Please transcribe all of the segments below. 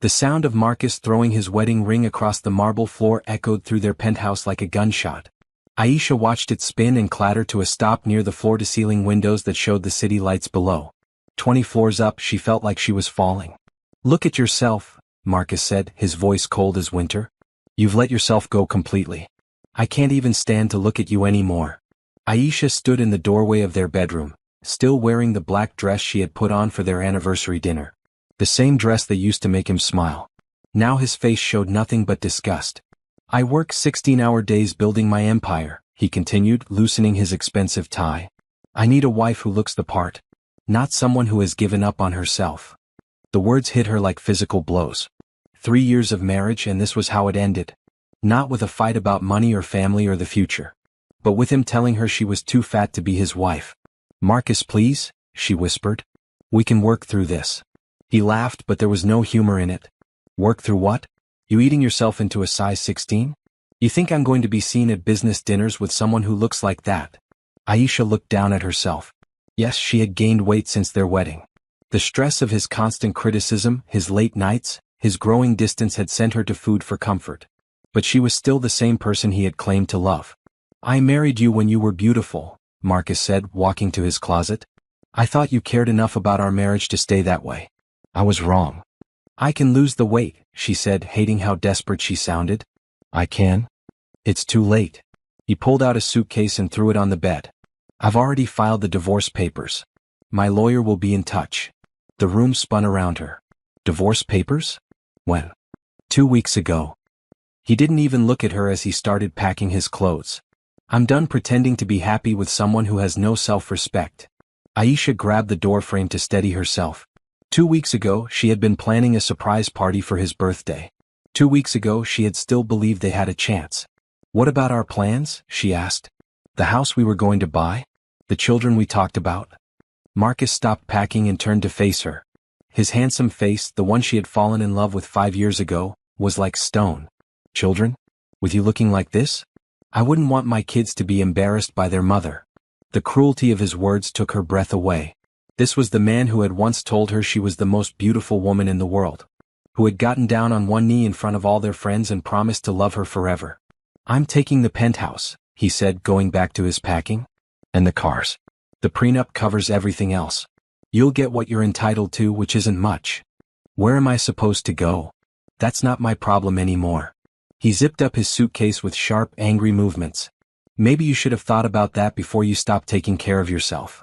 The sound of Marcus throwing his wedding ring across the marble floor echoed through their penthouse like a gunshot. Aisha watched it spin and clatter to a stop near the floor-to-ceiling windows that showed the city lights below. 20 floors up, she felt like she was falling. "Look at yourself," Marcus said, his voice cold as winter. "You've let yourself go completely. I can't even stand to look at you anymore." Aisha stood in the doorway of their bedroom, still wearing the black dress she had put on for their anniversary dinner. The same dress that used to make him smile. Now his face showed nothing but disgust. "I work 16-hour days building my empire," he continued, loosening his expensive tie. "I need a wife who looks the part. Not someone who has given up on herself." The words hit her like physical blows. 3 years of marriage, and this was how it ended. Not with a fight about money or family or the future, but with him telling her she was too fat to be his wife. "Marcus, please," she whispered. "We can work through this." He laughed, but there was no humor in it. "Work through what? You eating yourself into a size 16? You think I'm going to be seen at business dinners with someone who looks like that?" Aisha looked down at herself. Yes, she had gained weight since their wedding. The stress of his constant criticism, his late nights, his growing distance had sent her to food for comfort. But she was still the same person he had claimed to love. "I married you when you were beautiful," Marcus said, walking to his closet. "I thought you cared enough about our marriage to stay that way. I was wrong." "I can lose the weight," she said, hating how desperate she sounded. "I can?" "It's too late." He pulled out a suitcase and threw it on the bed. "I've already filed the divorce papers. My lawyer will be in touch." The room spun around her. "Divorce papers? When?" "2 weeks ago." He didn't even look at her as he started packing his clothes. "I'm done pretending to be happy with someone who has no self-respect." Aisha grabbed the doorframe to steady herself. 2 weeks ago, she had been planning a surprise party for his birthday. 2 weeks ago, she had still believed they had a chance. "What about our plans?" she asked. "The house we were going to buy? The children we talked about?" Marcus stopped packing and turned to face her. His handsome face, the one she had fallen in love with 5 years ago, was like stone. "Children? With you looking like this? I wouldn't want my kids to be embarrassed by their mother." The cruelty of his words took her breath away. This was the man who had once told her she was the most beautiful woman in the world. Who had gotten down on one knee in front of all their friends and promised to love her forever. "I'm taking the penthouse," he said, going back to his packing. "And the cars. The prenup covers everything else. You'll get what you're entitled to, which isn't much. Where am I supposed to go? That's not my problem anymore." He zipped up his suitcase with sharp, angry movements. "Maybe you should have thought about that before you stopped taking care of yourself."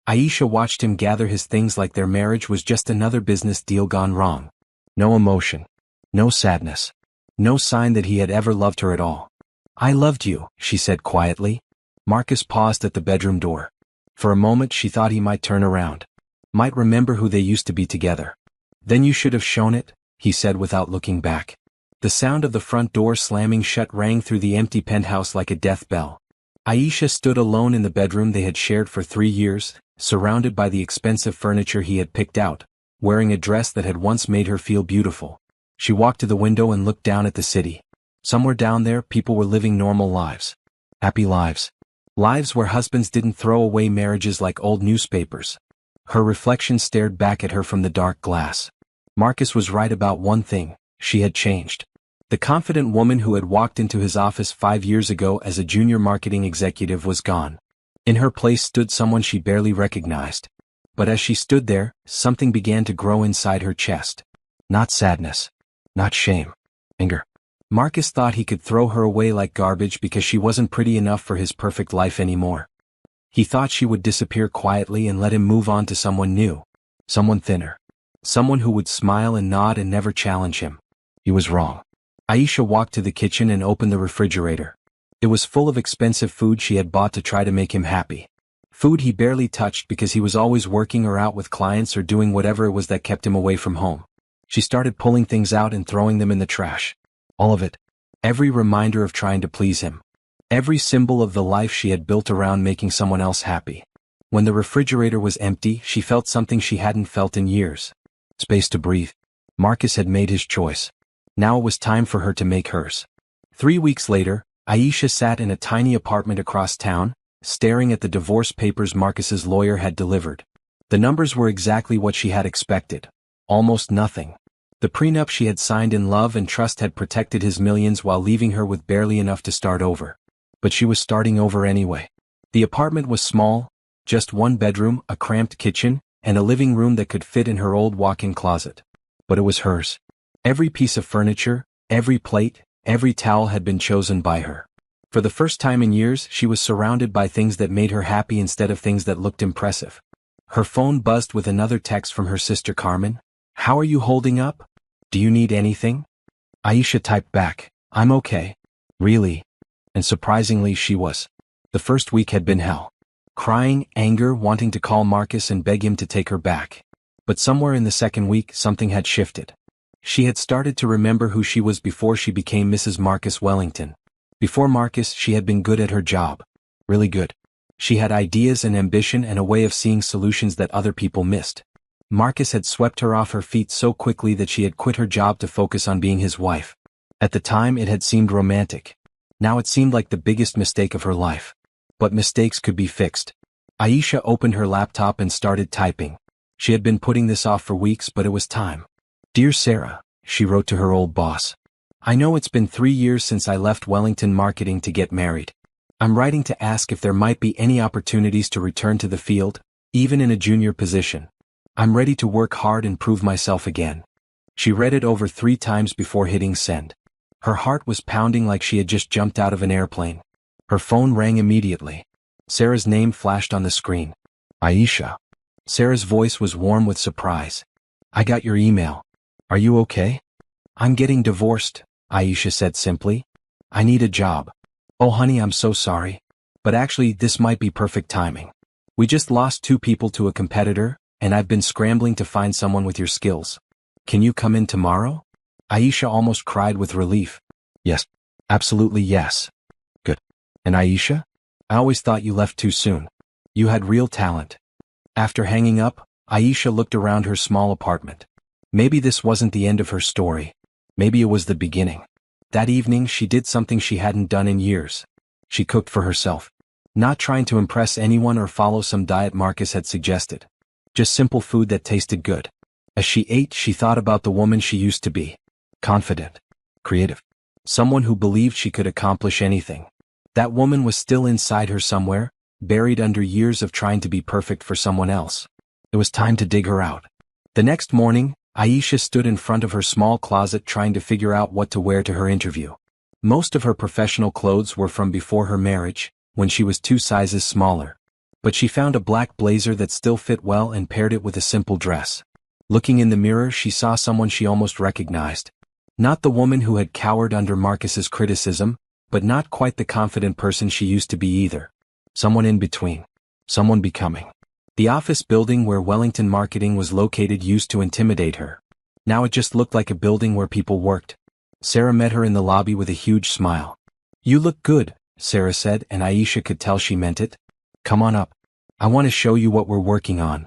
Aisha watched him gather his things like their marriage was just another business deal gone wrong. No emotion. No sadness. No sign that he had ever loved her at all. "I loved you," she said quietly. Marcus paused at the bedroom door. For a moment she thought he might turn around. Might remember who they used to be together. "Then you should have shown it," he said without looking back. The sound of the front door slamming shut rang through the empty penthouse like a death bell. Aisha stood alone in the bedroom they had shared for 3 years, surrounded by the expensive furniture he had picked out, wearing a dress that had once made her feel beautiful. She walked to the window and looked down at the city. Somewhere down there, people were living normal lives. Happy lives. Lives where husbands didn't throw away marriages like old newspapers. Her reflection stared back at her from the dark glass. Marcus was right about one thing: she had changed. The confident woman who had walked into his office 5 years ago as a junior marketing executive was gone. In her place stood someone she barely recognized. But as she stood there, something began to grow inside her chest. Not sadness. Not shame. Anger. Marcus thought he could throw her away like garbage because she wasn't pretty enough for his perfect life anymore. He thought she would disappear quietly and let him move on to someone new. Someone thinner. Someone who would smile and nod and never challenge him. He was wrong. Aisha walked to the kitchen and opened the refrigerator. It was full of expensive food she had bought to try to make him happy. Food he barely touched because he was always working or out with clients or doing whatever it was that kept him away from home. She started pulling things out and throwing them in the trash. All of it. Every reminder of trying to please him. Every symbol of the life she had built around making someone else happy. When the refrigerator was empty, she felt something she hadn't felt in years. Space to breathe. Marcus had made his choice. Now it was time for her to make hers. 3 weeks later, Aisha sat in a tiny apartment across town, staring at the divorce papers Marcus's lawyer had delivered. The numbers were exactly what she had expected. Almost nothing. The prenup she had signed in love and trust had protected his millions while leaving her with barely enough to start over. But she was starting over anyway. The apartment was small, just one bedroom, a cramped kitchen, and a living room that could fit in her old walk-in closet. But it was hers. Every piece of furniture, every plate, every towel had been chosen by her. For the first time in years, she was surrounded by things that made her happy instead of things that looked impressive. Her phone buzzed with another text from her sister Carmen. "How are you holding up? Do you need anything?" Aisha typed back, "I'm okay." Really? And surprisingly she was. The first week had been hell. Crying, anger, wanting to call Marcus and beg him to take her back. But somewhere in the second week something had shifted. She had started to remember who she was before she became Mrs. Marcus Wellington. Before Marcus, she had been good at her job. Really good. She had ideas and ambition and a way of seeing solutions that other people missed. Marcus had swept her off her feet so quickly that she had quit her job to focus on being his wife. At the time it had seemed romantic. Now it seemed like the biggest mistake of her life. But mistakes could be fixed. Aisha opened her laptop and started typing. She had been putting this off for weeks, but it was time. "Dear Sarah," she wrote to her old boss. "I know it's been 3 years since I left Wellington Marketing to get married. I'm writing to ask if there might be any opportunities to return to the field, even in a junior position. I'm ready to work hard and prove myself again." She read it over 3 times before hitting send. Her heart was pounding like she had just jumped out of an airplane. Her phone rang immediately. Sarah's name flashed on the screen. "Aisha." Sarah's voice was warm with surprise. "I got your email. Are you okay?" "I'm getting divorced," Aisha said simply. "I need a job." "Oh honey, I'm so sorry. But actually this might be perfect timing. We just lost 2 people to a competitor, and I've been scrambling to find someone with your skills. Can you come in tomorrow?" Aisha almost cried with relief. "Yes. Absolutely yes." "Good. And Aisha? I always thought you left too soon. You had real talent." After hanging up, Aisha looked around her small apartment. Maybe this wasn't the end of her story. Maybe it was the beginning. That evening she did something she hadn't done in years. She cooked for herself. Not trying to impress anyone or follow some diet Marcus had suggested. Just simple food that tasted good. As she ate, she thought about the woman she used to be. Confident. Creative. Someone who believed she could accomplish anything. That woman was still inside her somewhere, buried under years of trying to be perfect for someone else. It was time to dig her out. The next morning, Aisha stood in front of her small closet trying to figure out what to wear to her interview. Most of her professional clothes were from before her marriage, when she was 2 sizes smaller. But she found a black blazer that still fit well and paired it with a simple dress. Looking in the mirror, she saw someone she almost recognized. Not the woman who had cowered under Marcus's criticism, but not quite the confident person she used to be either. Someone in between. Someone becoming. The office building where Wellington Marketing was located used to intimidate her. Now it just looked like a building where people worked. Sarah met her in the lobby with a huge smile. "You look good," Sarah said, and Aisha could tell she meant it. "Come on up. I want to show you what we're working on."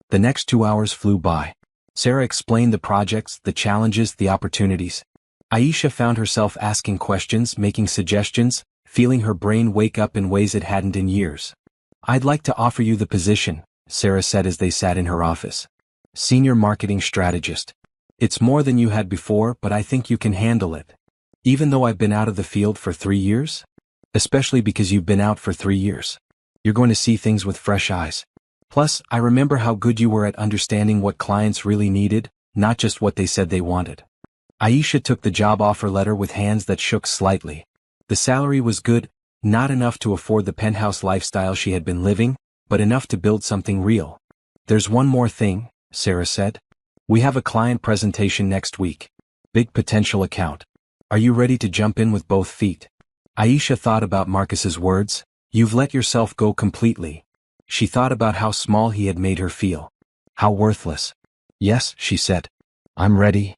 The next 2 hours flew by. Sarah explained the projects, the challenges, the opportunities. Aisha found herself asking questions, making suggestions, feeling her brain wake up in ways it hadn't in years. "I'd like to offer you the position," Sarah said as they sat in her office. "Senior marketing strategist. It's more than you had before, but I think you can handle it. Even though I've been out of the field for 3 years? Especially because you've been out for 3 years. You're going to see things with fresh eyes. Plus, I remember how good you were at understanding what clients really needed, not just what they said they wanted." Aisha took the job offer letter with hands that shook slightly. The salary was good, not enough to afford the penthouse lifestyle she had been living, but enough to build something real. "There's one more thing," Sarah said. "We have a client presentation next week. Big potential account. Are you ready to jump in with both feet?" Aisha thought about Marcus's words, "You've let yourself go completely." She thought about how small he had made her feel. How worthless. "Yes," she said. "I'm ready."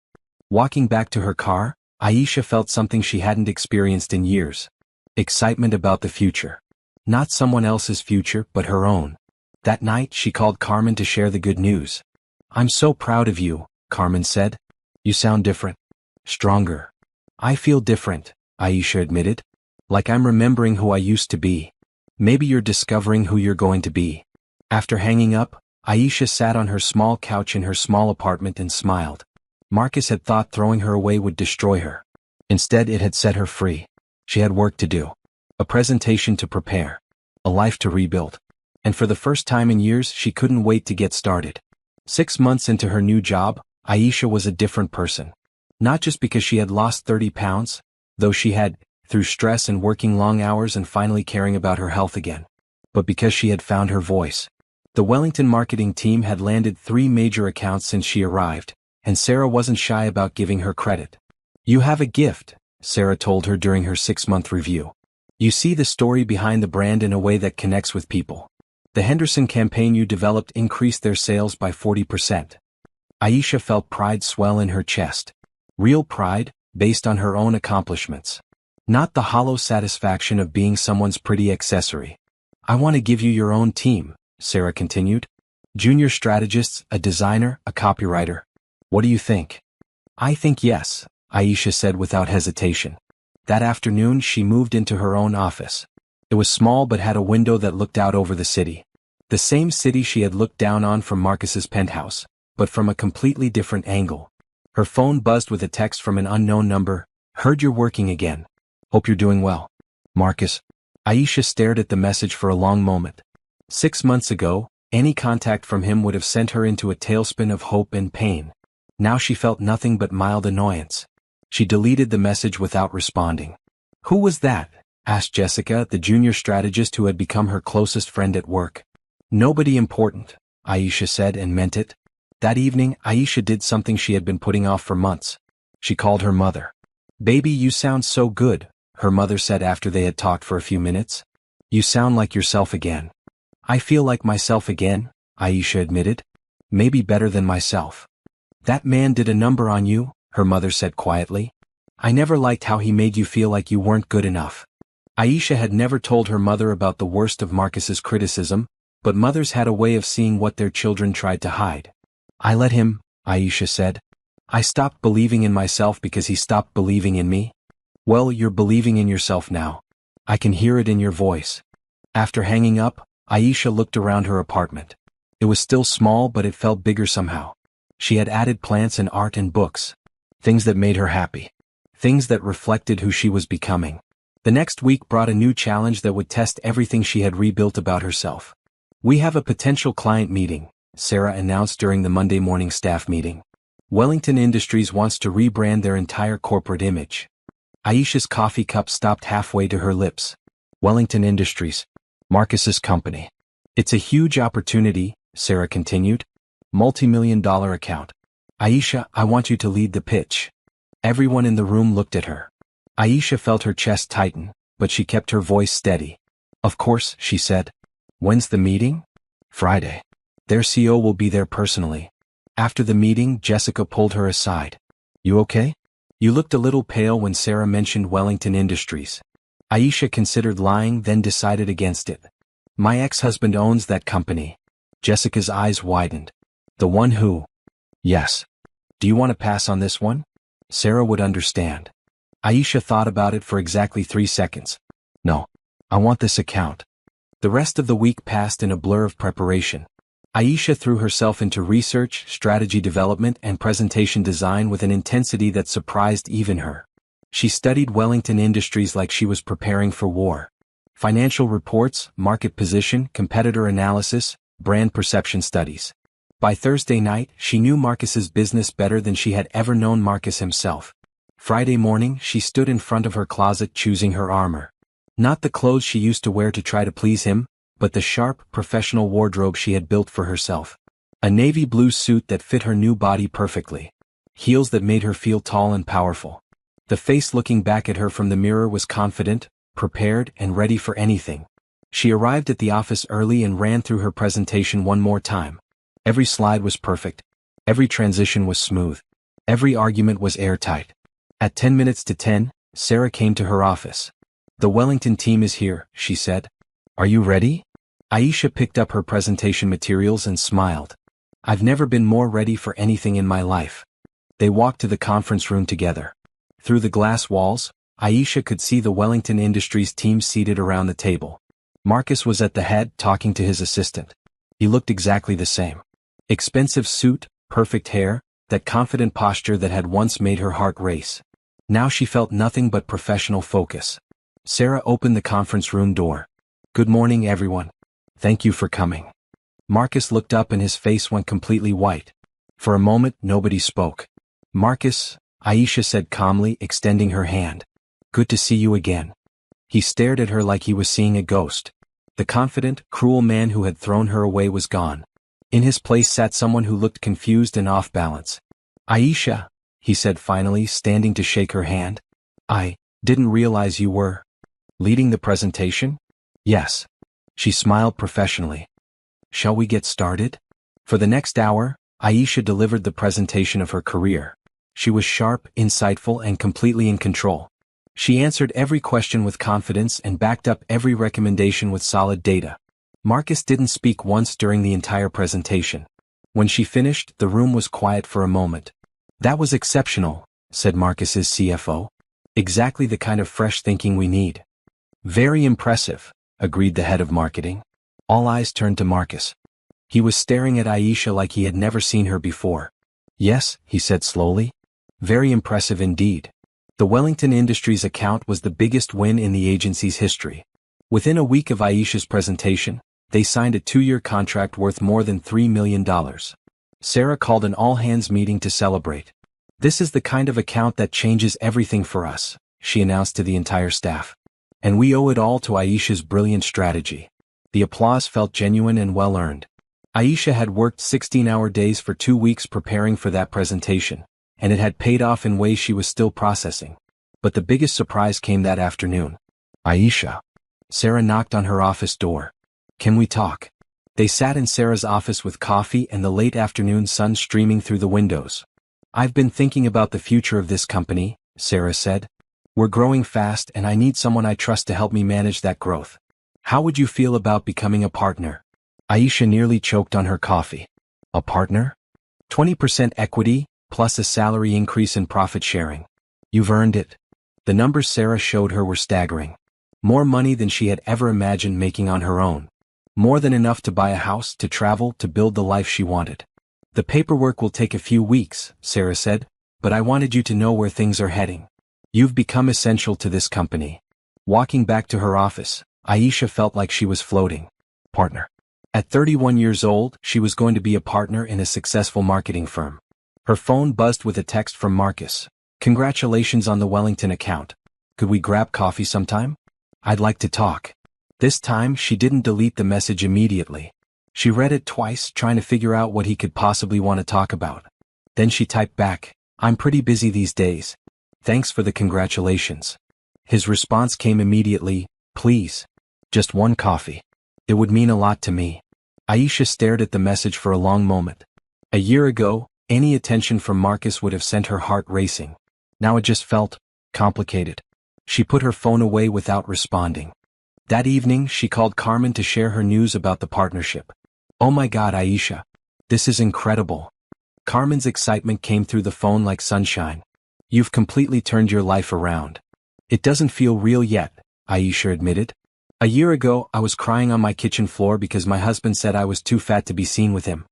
Walking back to her car, Aisha felt something she hadn't experienced in years. Excitement about the future. Not someone else's future, but her own. That night she called Carmen to share the good news. "I'm so proud of you," Carmen said. "You sound different. Stronger." "I feel different," Aisha admitted. "Like I'm remembering who I used to be." "Maybe you're discovering who you're going to be." After hanging up, Aisha sat on her small couch in her small apartment and smiled. Marcus had thought throwing her away would destroy her. Instead, it had set her free. She had work to do. A presentation to prepare. A life to rebuild. And for the first time in years, she couldn't wait to get started. 6 months into her new job, Aisha was a different person. Not just because she had lost 30 pounds, though she had, through stress and working long hours and finally caring about her health again, but because she had found her voice. The Wellington marketing team had landed 3 major accounts since she arrived, and Sarah wasn't shy about giving her credit. "You have a gift," Sarah told her during her 6-month review. "You see the story behind the brand in a way that connects with people. The Henderson campaign you developed increased their sales by 40%. Aisha felt pride swell in her chest. Real pride, based on her own accomplishments. Not the hollow satisfaction of being someone's pretty accessory. "I want to give you your own team," Sarah continued. "Junior strategists, a designer, a copywriter. What do you think?" "I think yes," Aisha said without hesitation. That afternoon she moved into her own office. It was small but had a window that looked out over the city. The same city she had looked down on from Marcus's penthouse, but from a completely different angle. Her phone buzzed with a text from an unknown number. "Heard you're working again. Hope you're doing well. Marcus." Aisha stared at the message for a long moment. 6 months ago, any contact from him would have sent her into a tailspin of hope and pain. Now she felt nothing but mild annoyance. She deleted the message without responding. "Who was that?" asked Jessica, the junior strategist who had become her closest friend at work. "Nobody important," Aisha said and meant it. That evening, Aisha did something she had been putting off for months. She called her mother. "Baby, you sound so good," her mother said after they had talked for a few minutes. "You sound like yourself again." "I feel like myself again," Aisha admitted. "Maybe better than myself." "That man did a number on you," her mother said quietly. "I never liked how he made you feel like you weren't good enough." Aisha had never told her mother about the worst of Marcus's criticism, but mothers had a way of seeing what their children tried to hide. "I let him," Aisha said. "I stopped believing in myself because he stopped believing in me." "Well, you're believing in yourself now. I can hear it in your voice." After hanging up, Aisha looked around her apartment. It was still small, but it felt bigger somehow. She had added plants and art and books. Things that made her happy. Things that reflected who she was becoming. The next week brought a new challenge that would test everything she had rebuilt about herself. "We have a potential client meeting," Sarah announced during the Monday morning staff meeting. "Wellington Industries wants to rebrand their entire corporate image." Aisha's coffee cup stopped halfway to her lips. "Wellington Industries. Marcus's company. It's a huge opportunity," Sarah continued. "Multi-million-dollar account. Aisha, I want you to lead the pitch." Everyone in the room looked at her. Aisha felt her chest tighten, but she kept her voice steady. "Of course," she said. "When's the meeting?" "Friday. Their CEO will be there personally." After the meeting, Jessica pulled her aside. "You okay? You looked a little pale when Sarah mentioned Wellington Industries." Aisha considered lying, then decided against it. "My ex-husband owns that company." Jessica's eyes widened. "The one who?" "Yes. Do you want to pass on this one?" Sarah would understand. Aisha thought about it for exactly 3 seconds. "No. I want this account." The rest of the week passed in a blur of preparation. Aisha threw herself into research, strategy development, and presentation design with an intensity that surprised even her. She studied Wellington Industries like she was preparing for war. Financial reports, market position, competitor analysis, brand perception studies. By Thursday night, she knew Marcus's business better than she had ever known Marcus himself. Friday morning, she stood in front of her closet choosing her armor. Not the clothes she used to wear to try to please him, but the sharp, professional wardrobe she had built for herself. A navy blue suit that fit her new body perfectly. Heels that made her feel tall and powerful. The face looking back at her from the mirror was confident, prepared, and ready for anything. She arrived at the office early and ran through her presentation one more time. Every slide was perfect. Every transition was smooth. Every argument was airtight. At 10 minutes to 10, Sarah came to her office. "The Wellington team is here," she said. "Are you ready?" Aisha picked up her presentation materials and smiled. "I've never been more ready for anything in my life." They walked to the conference room together. Through the glass walls, Aisha could see the Wellington Industries team seated around the table. Marcus was at the head talking to his assistant. He looked exactly the same. Expensive suit, perfect hair, that confident posture that had once made her heart race. Now she felt nothing but professional focus. Sarah opened the conference room door. "Good morning, everyone. Thank you for coming." Marcus looked up and his face went completely white. For a moment, nobody spoke. "Marcus," Aisha said calmly, extending her hand. "Good to see you again." He stared at her like he was seeing a ghost. The confident, cruel man who had thrown her away was gone. In his place sat someone who looked confused and off balance. "Aisha," he said finally, standing to shake her hand. "I didn't realize you were leading the presentation?" "Yes." She smiled professionally. "Shall we get started?" For the next hour, Aisha delivered the presentation of her career. She was sharp, insightful, and completely in control. She answered every question with confidence and backed up every recommendation with solid data. Marcus didn't speak once during the entire presentation. When she finished, the room was quiet for a moment. "That was exceptional," said Marcus's CFO. "Exactly the kind of fresh thinking we need." "Very impressive," agreed the head of marketing. All eyes turned to Marcus. He was staring at Aisha like he had never seen her before. "Yes," he said slowly. "Very impressive indeed." The Wellington Industries account was the biggest win in the agency's history. Within a week of Aisha's presentation, they signed a 2-year contract worth more than $3 million. Sarah called an all-hands meeting to celebrate. "This is the kind of account that changes everything for us," she announced to the entire staff. "And we owe it all to Aisha's brilliant strategy." The applause felt genuine and well-earned. Aisha had worked 16-hour days for 2 weeks preparing for that presentation, and it had paid off in ways she was still processing. But the biggest surprise came that afternoon. "Aisha." Sarah knocked on her office door. "Can we talk?" They sat in Sarah's office with coffee and the late afternoon sun streaming through the windows. "I've been thinking about the future of this company," Sarah said. "We're growing fast and I need someone I trust to help me manage that growth. How would you feel about becoming a partner?" Aisha nearly choked on her coffee. "A partner?" 20% equity, plus a salary increase and profit sharing. "You've earned it." The numbers Sarah showed her were staggering. More money than she had ever imagined making on her own. More than enough to buy a house, to travel, to build the life she wanted. "The paperwork will take a few weeks," Sarah said, "but I wanted you to know where things are heading. You've become essential to this company." Walking back to her office, Aisha felt like she was floating. Partner. At 31 years old, she was going to be a partner in a successful marketing firm. Her phone buzzed with a text from Marcus. "Congratulations on the Wellington account. Could we grab coffee sometime? I'd like to talk." This time, she didn't delete the message immediately. She read it twice, trying to figure out what he could possibly want to talk about. Then she typed back, "I'm pretty busy these days. Thanks for the congratulations." His response came immediately, "Please. Just one coffee. It would mean a lot to me." Aisha stared at the message for a long moment. A year ago, any attention from Marcus would have sent her heart racing. Now it just felt complicated. She put her phone away without responding. That evening, she called Carmen to share her news about the partnership. "Oh my God, Aisha. This is incredible." Carmen's excitement came through the phone like sunshine. "You've completely turned your life around." "It doesn't feel real yet," Aisha admitted. "A year ago, I was crying on my kitchen floor because my husband said I was too fat to be seen with him.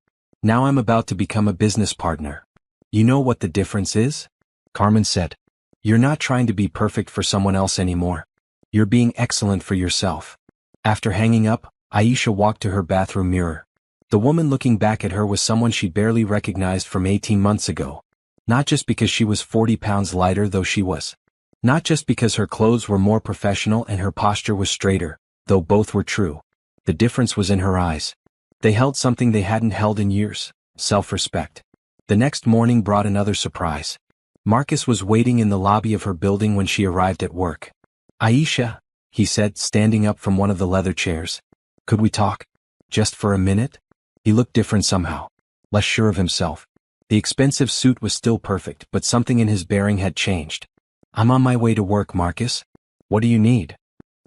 Now I'm about to become a business partner." "You know what the difference is?" Carmen said. "You're not trying to be perfect for someone else anymore. You're being excellent for yourself." After hanging up, Aisha walked to her bathroom mirror. The woman looking back at her was someone she barely recognized from 18 months ago. Not just because she was 40 pounds lighter, though she was. Not just because her clothes were more professional and her posture was straighter, though both were true. The difference was in her eyes. They held something they hadn't held in years: self-respect. The next morning brought another surprise. Marcus was waiting in the lobby of her building when she arrived at work. "Aisha," he said, standing up from one of the leather chairs. "Could we talk? Just for a minute?" He looked different somehow. Less sure of himself. The expensive suit was still perfect, but something in his bearing had changed. "I'm on my way to work, Marcus. What do you need?"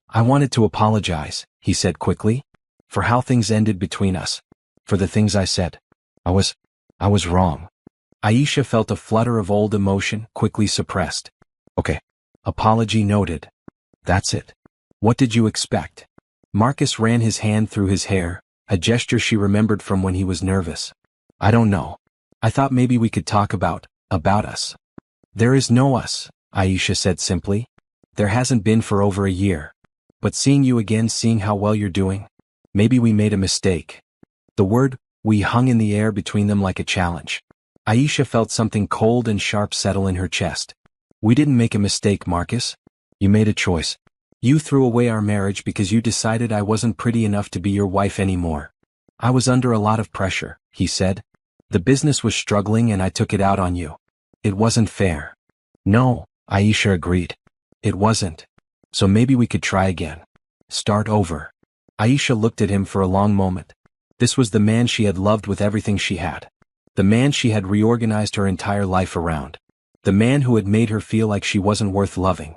"I wanted to apologize," he said quickly. "For how things ended between us. For the things I said. I was wrong." Aisha felt a flutter of old emotion, quickly suppressed. "Okay. Apology noted. That's it. What did you expect?" Marcus ran his hand through his hair, a gesture she remembered from when he was nervous. "I don't know. I thought maybe we could talk about us. There is no us, Aisha said simply. There hasn't been for over a year. But seeing you again, seeing how well you're doing, maybe we made a mistake. The word we hung in the air between them like a challenge. Aisha felt something cold and sharp settle in her chest. We didn't make a mistake, Marcus. You made a choice. You threw away our marriage because you decided I wasn't pretty enough to be your wife anymore. I was under a lot of pressure, he said. The business was struggling and I took it out on you. It wasn't fair. No, Aisha agreed. It wasn't. So maybe we could try again. Start over. Aisha looked at him for a long moment. This was the man she had loved with everything she had. The man she had reorganized her entire life around. The man who had made her feel like she wasn't worth loving.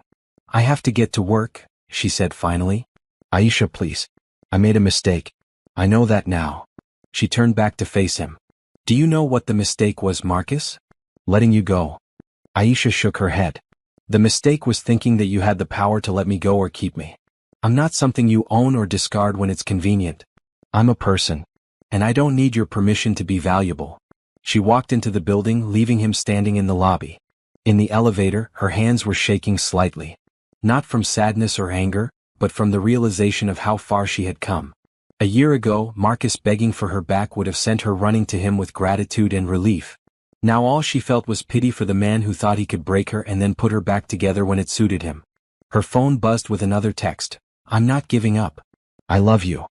I have to get to work, she said finally. Aisha, please. I made a mistake. I know that now. She turned back to face him. Do you know what the mistake was, Marcus? Letting you go. Aisha shook her head. The mistake was thinking that you had the power to let me go or keep me. I'm not something you own or discard when it's convenient. I'm a person. And I don't need your permission to be valuable. She walked into the building, leaving him standing in the lobby. In the elevator, her hands were shaking slightly. Not from sadness or anger, but from the realization of how far she had come. A year ago, Marcus begging for her back would have sent her running to him with gratitude and relief. Now all she felt was pity for the man who thought he could break her and then put her back together when it suited him. Her phone buzzed with another text. I'm not giving up. I love you.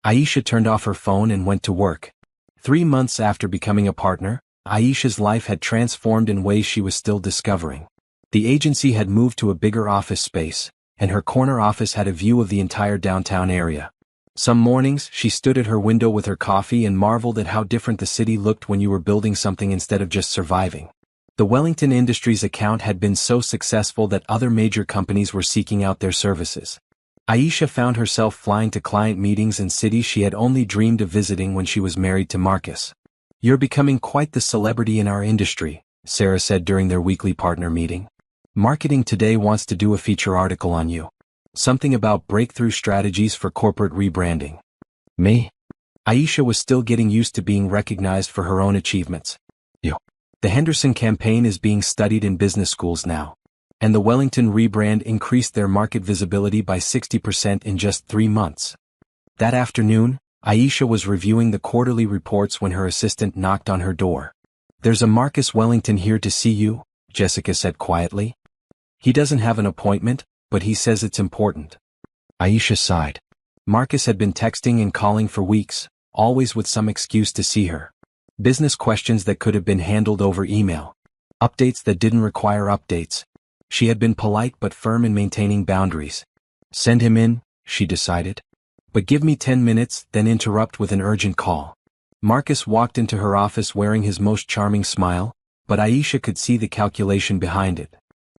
Aisha turned off her phone and went to work. 3 months after becoming a partner, Aisha's life had transformed in ways she was still discovering. The agency had moved to a bigger office space, and her corner office had a view of the entire downtown area. Some mornings, she stood at her window with her coffee and marveled at how different the city looked when you were building something instead of just surviving. The Wellington Industries account had been so successful that other major companies were seeking out their services. Aisha found herself flying to client meetings in cities she had only dreamed of visiting when she was married to Marcus. You're becoming quite the celebrity in our industry, Sarah said during their weekly partner meeting. Marketing Today wants to do a feature article on you. Something about breakthrough strategies for corporate rebranding. Me? Aisha was still getting used to being recognized for her own achievements. The Henderson campaign is being studied in business schools now. And the Wellington rebrand increased their market visibility by 60% in just 3 months. That afternoon, Aisha was reviewing the quarterly reports when her assistant knocked on her door. There's a Marcus Wellington here to see you, Jessica said quietly. He doesn't have an appointment, but he says it's important. Aisha sighed. Marcus had been texting and calling for weeks, always with some excuse to see her. Business questions that could have been handled over email. Updates that didn't require updates. She had been polite but firm in maintaining boundaries. Send him in, she decided. But give me 10 minutes, then interrupt with an urgent call. Marcus walked into her office wearing his most charming smile, but Aisha could see the calculation behind it.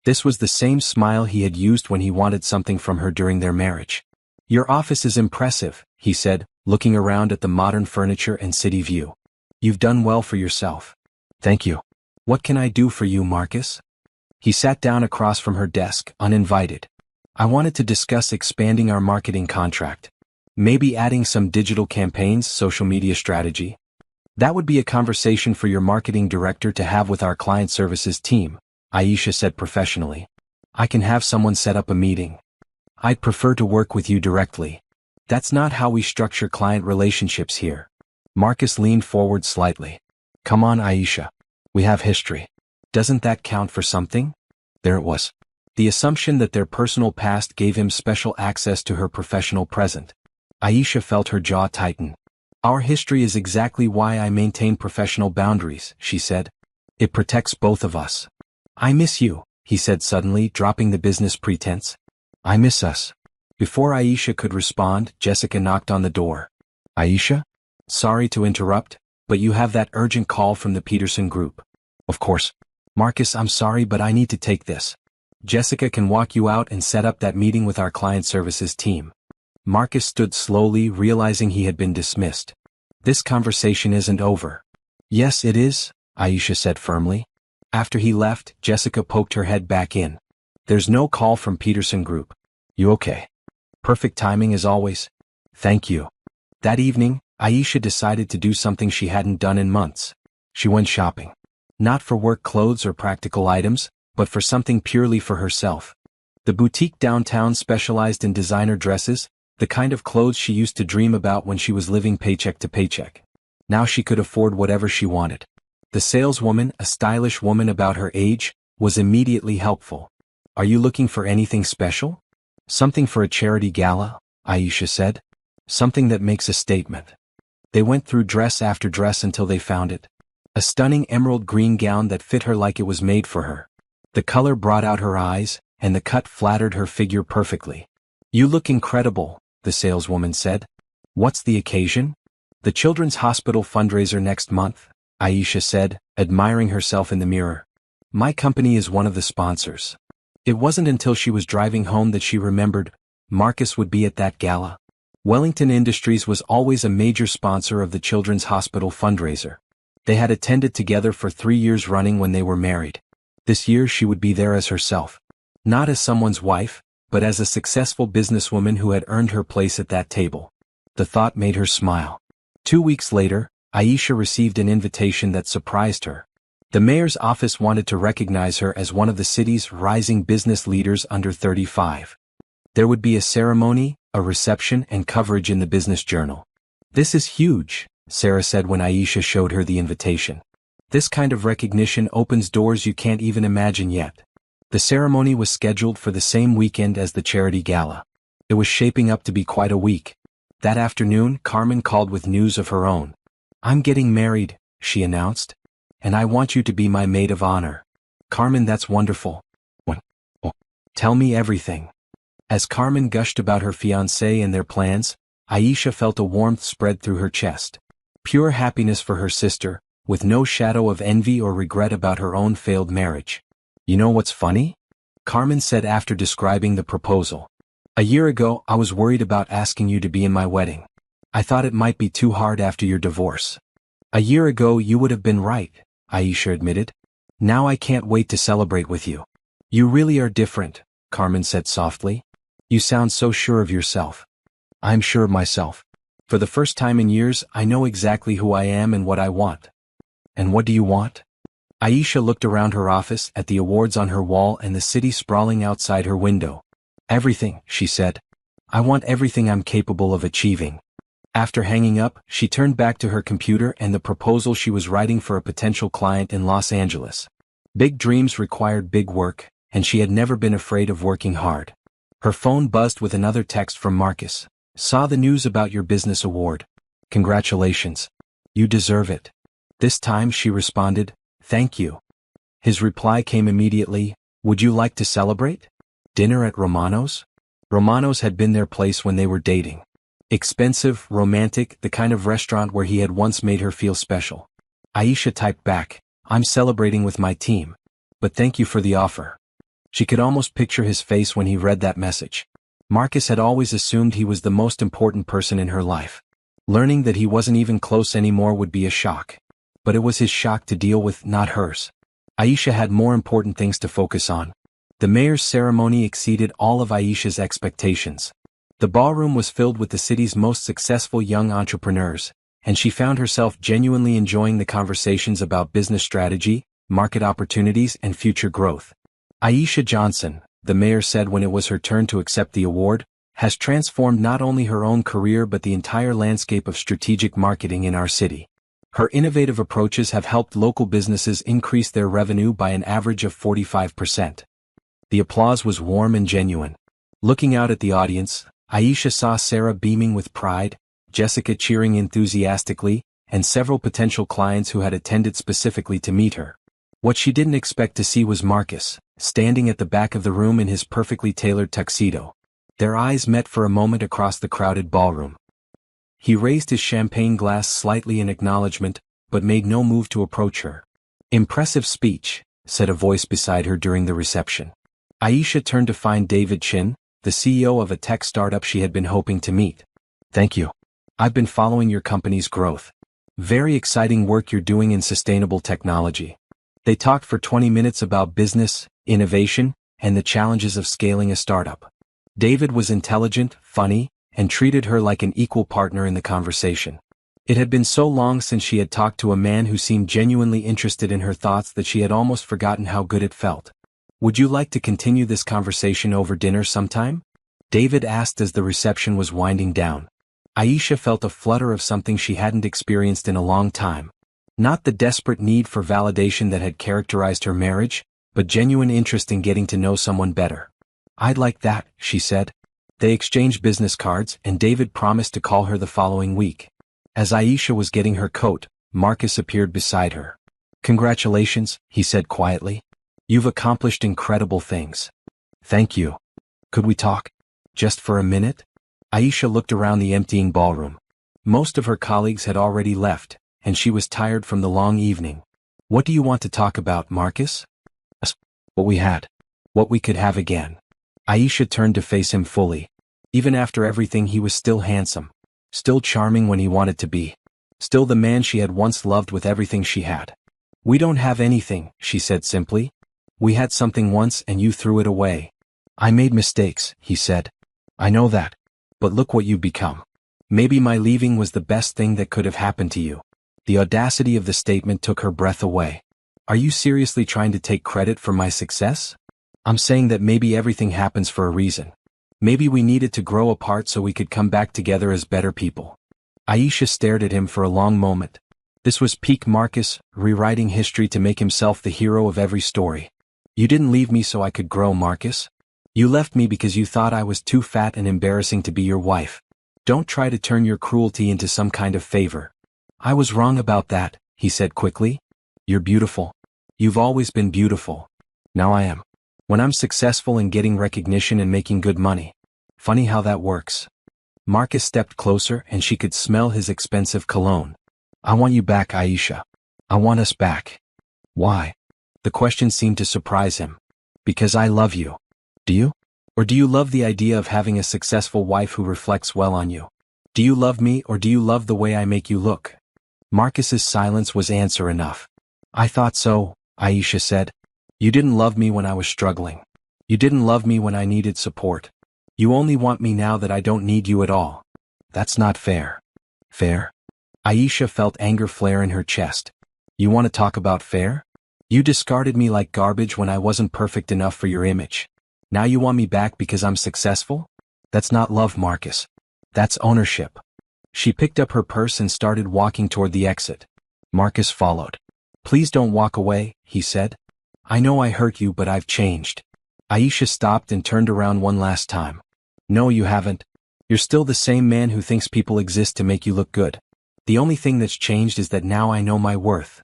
This was the same smile he had used when he wanted something from her during their marriage. Your office is impressive, he said, looking around at the modern furniture and city view. You've done well for yourself. Thank you. What can I do for you, Marcus? He sat down across from her desk, uninvited. I wanted to discuss expanding our marketing contract. Maybe adding some digital campaigns, social media strategy. That would be a conversation for your marketing director to have with our client services team, Aisha said professionally. I can have someone set up a meeting. I'd prefer to work with you directly. That's not how we structure client relationships here. Marcus leaned forward slightly. Come on, Aisha. We have history. Doesn't that count for something? There it was. The assumption that their personal past gave him special access to her professional present. Aisha felt her jaw tighten. Our history is exactly why I maintain professional boundaries, she said. It protects both of us. I miss you, he said suddenly, dropping the business pretense. I miss us. Before Aisha could respond, Jessica knocked on the door. Aisha? Sorry to interrupt, but you have that urgent call from the Peterson Group. Of course. Marcus, I'm sorry, but I need to take this. Jessica can walk you out and set up that meeting with our client services team. Marcus stood slowly, realizing he had been dismissed. This conversation isn't over. Yes, it is, Aisha said firmly. After he left, Jessica poked her head back in. There's no call from Peterson Group. You okay? Perfect timing as always. Thank you. That evening, Aisha decided to do something she hadn't done in months. She went shopping. Not for work clothes or practical items, but for something purely for herself. The boutique downtown specialized in designer dresses, the kind of clothes she used to dream about when she was living paycheck to paycheck. Now she could afford whatever she wanted. The saleswoman, a stylish woman about her age, was immediately helpful. "Are you looking for anything special?" "Something for a charity gala," Aisha said. "Something that makes a statement." They went through dress after dress until they found it. A stunning emerald green gown that fit her like it was made for her. The color brought out her eyes, and the cut flattered her figure perfectly. "You look incredible," the saleswoman said. "What's the occasion?" "The Children's Hospital fundraiser next month," Aisha said, admiring herself in the mirror. "My company is one of the sponsors." It wasn't until she was driving home that she remembered Marcus would be at that gala. Wellington Industries was always a major sponsor of the Children's Hospital fundraiser. They had attended together for 3 years running when they were married. This year she would be there as herself. Not as someone's wife, but as a successful businesswoman who had earned her place at that table. The thought made her smile. 2 weeks later, Aisha received an invitation that surprised her. The mayor's office wanted to recognize her as one of the city's rising business leaders under 35. There would be a ceremony, a reception, and coverage in the business journal. "This is huge," Sarah said when Aisha showed her the invitation. "This kind of recognition opens doors you can't even imagine yet." The ceremony was scheduled for the same weekend as the charity gala. It was shaping up to be quite a week. That afternoon, Carmen called with news of her own. "I'm getting married," she announced. "And I want you to be my maid of honor." "Carmen, that's wonderful." "What? Oh, tell me everything." As Carmen gushed about her fiancé and their plans, Aisha felt a warmth spread through her chest. Pure happiness for her sister, with no shadow of envy or regret about her own failed marriage. "You know what's funny?" Carmen said after describing the proposal. "A year ago I was worried about asking you to be in my wedding. I thought it might be too hard after your divorce." "A year ago you would have been right," Aisha admitted. "Now I can't wait to celebrate with you." "You really are different," Carmen said softly. "You sound so sure of yourself." "I'm sure of myself. For the first time in years I know exactly who I am and what I want." "And what do you want?" Aisha looked around her office at the awards on her wall and the city sprawling outside her window. "Everything," she said. "I want everything I'm capable of achieving." After hanging up, she turned back to her computer and the proposal she was writing for a potential client in Los Angeles. Big dreams required big work, and she had never been afraid of working hard. Her phone buzzed with another text from Marcus. "Saw the news about your business award. Congratulations. You deserve it." This time she responded, "Thank you." His reply came immediately, "Would you like to celebrate? Dinner at Romano's?" Romano's had been their place when they were dating. Expensive, romantic, the kind of restaurant where he had once made her feel special. Aisha typed back, "I'm celebrating with my team. But thank you for the offer." She could almost picture his face when he read that message. Marcus had always assumed he was the most important person in her life. Learning that he wasn't even close anymore would be a shock. But it was his shock to deal with, not hers. Aisha had more important things to focus on. The mayor's ceremony exceeded all of Aisha's expectations. The ballroom was filled with the city's most successful young entrepreneurs, and she found herself genuinely enjoying the conversations about business strategy, market opportunities, and future growth. "Aisha Johnson," the mayor said when it was her turn to accept the award, "has transformed not only her own career but the entire landscape of strategic marketing in our city. Her innovative approaches have helped local businesses increase their revenue by an average of 45%. The applause was warm and genuine. Looking out at the audience, Aisha saw Sarah beaming with pride, Jessica cheering enthusiastically, and several potential clients who had attended specifically to meet her. What she didn't expect to see was Marcus, standing at the back of the room in his perfectly tailored tuxedo. Their eyes met for a moment across the crowded ballroom. He raised his champagne glass slightly in acknowledgement, but made no move to approach her. "Impressive speech," said a voice beside her during the reception. Aisha turned to find David Chin, the CEO of a tech startup she had been hoping to meet. "Thank you. I've been following your company's growth. Very exciting work you're doing in sustainable technology." They talked for 20 minutes about business, innovation, and the challenges of scaling a startup. David was intelligent, funny, and treated her like an equal partner in the conversation. It had been so long since she had talked to a man who seemed genuinely interested in her thoughts that she had almost forgotten how good it felt. "Would you like to continue this conversation over dinner sometime?" David asked as the reception was winding down. Aisha felt a flutter of something she hadn't experienced in a long time. Not the desperate need for validation that had characterized her marriage, but genuine interest in getting to know someone better. "I'd like that," she said. They exchanged business cards, and David promised to call her the following week. As Aisha was getting her coat, Marcus appeared beside her. "Congratulations," he said quietly. "You've accomplished incredible things." "Thank you. Could we talk? Just for a minute?" Aisha looked around the emptying ballroom. Most of her colleagues had already left, and she was tired from the long evening. "What do you want to talk about, Marcus?" "What we had. What we could have again." Aisha turned to face him fully. Even after everything, he was still handsome. Still charming when he wanted to be. Still the man she had once loved with everything she had. "We don't have anything," she said simply. "We had something once and you threw it away." "I made mistakes," he said. "I know that. But look what you've become. Maybe my leaving was the best thing that could have happened to you." The audacity of the statement took her breath away. "Are you seriously trying to take credit for my success?" "I'm saying that maybe everything happens for a reason. Maybe we needed to grow apart so we could come back together as better people." Aisha stared at him for a long moment. This was peak Marcus, rewriting history to make himself the hero of every story. "You didn't leave me so I could grow, Marcus. You left me because you thought I was too fat and embarrassing to be your wife. Don't try to turn your cruelty into some kind of favor." "I was wrong about that," he said quickly. "You're beautiful. You've always been beautiful. Now I am. When I'm successful and getting recognition and making good money. Funny how that works." Marcus stepped closer and she could smell his expensive cologne. "I want you back, Aisha. I want us back." "Why?" The question seemed to surprise him. "Because I love you." "Do you? Or do you love the idea of having a successful wife who reflects well on you? Do you love me or do you love the way I make you look?" Marcus's silence was answer enough. "I thought so," Aisha said. "You didn't love me when I was struggling. You didn't love me when I needed support. You only want me now that I don't need you at all. That's not fair." "Fair?" Aisha felt anger flare in her chest. "You want to talk about fair? You discarded me like garbage when I wasn't perfect enough for your image. Now you want me back because I'm successful? That's not love, Marcus. That's ownership." She picked up her purse and started walking toward the exit. Marcus followed. "Please don't walk away," he said. "I know I hurt you, but I've changed." Aisha stopped and turned around one last time. "No, you haven't. You're still the same man who thinks people exist to make you look good. The only thing that's changed is that now I know my worth."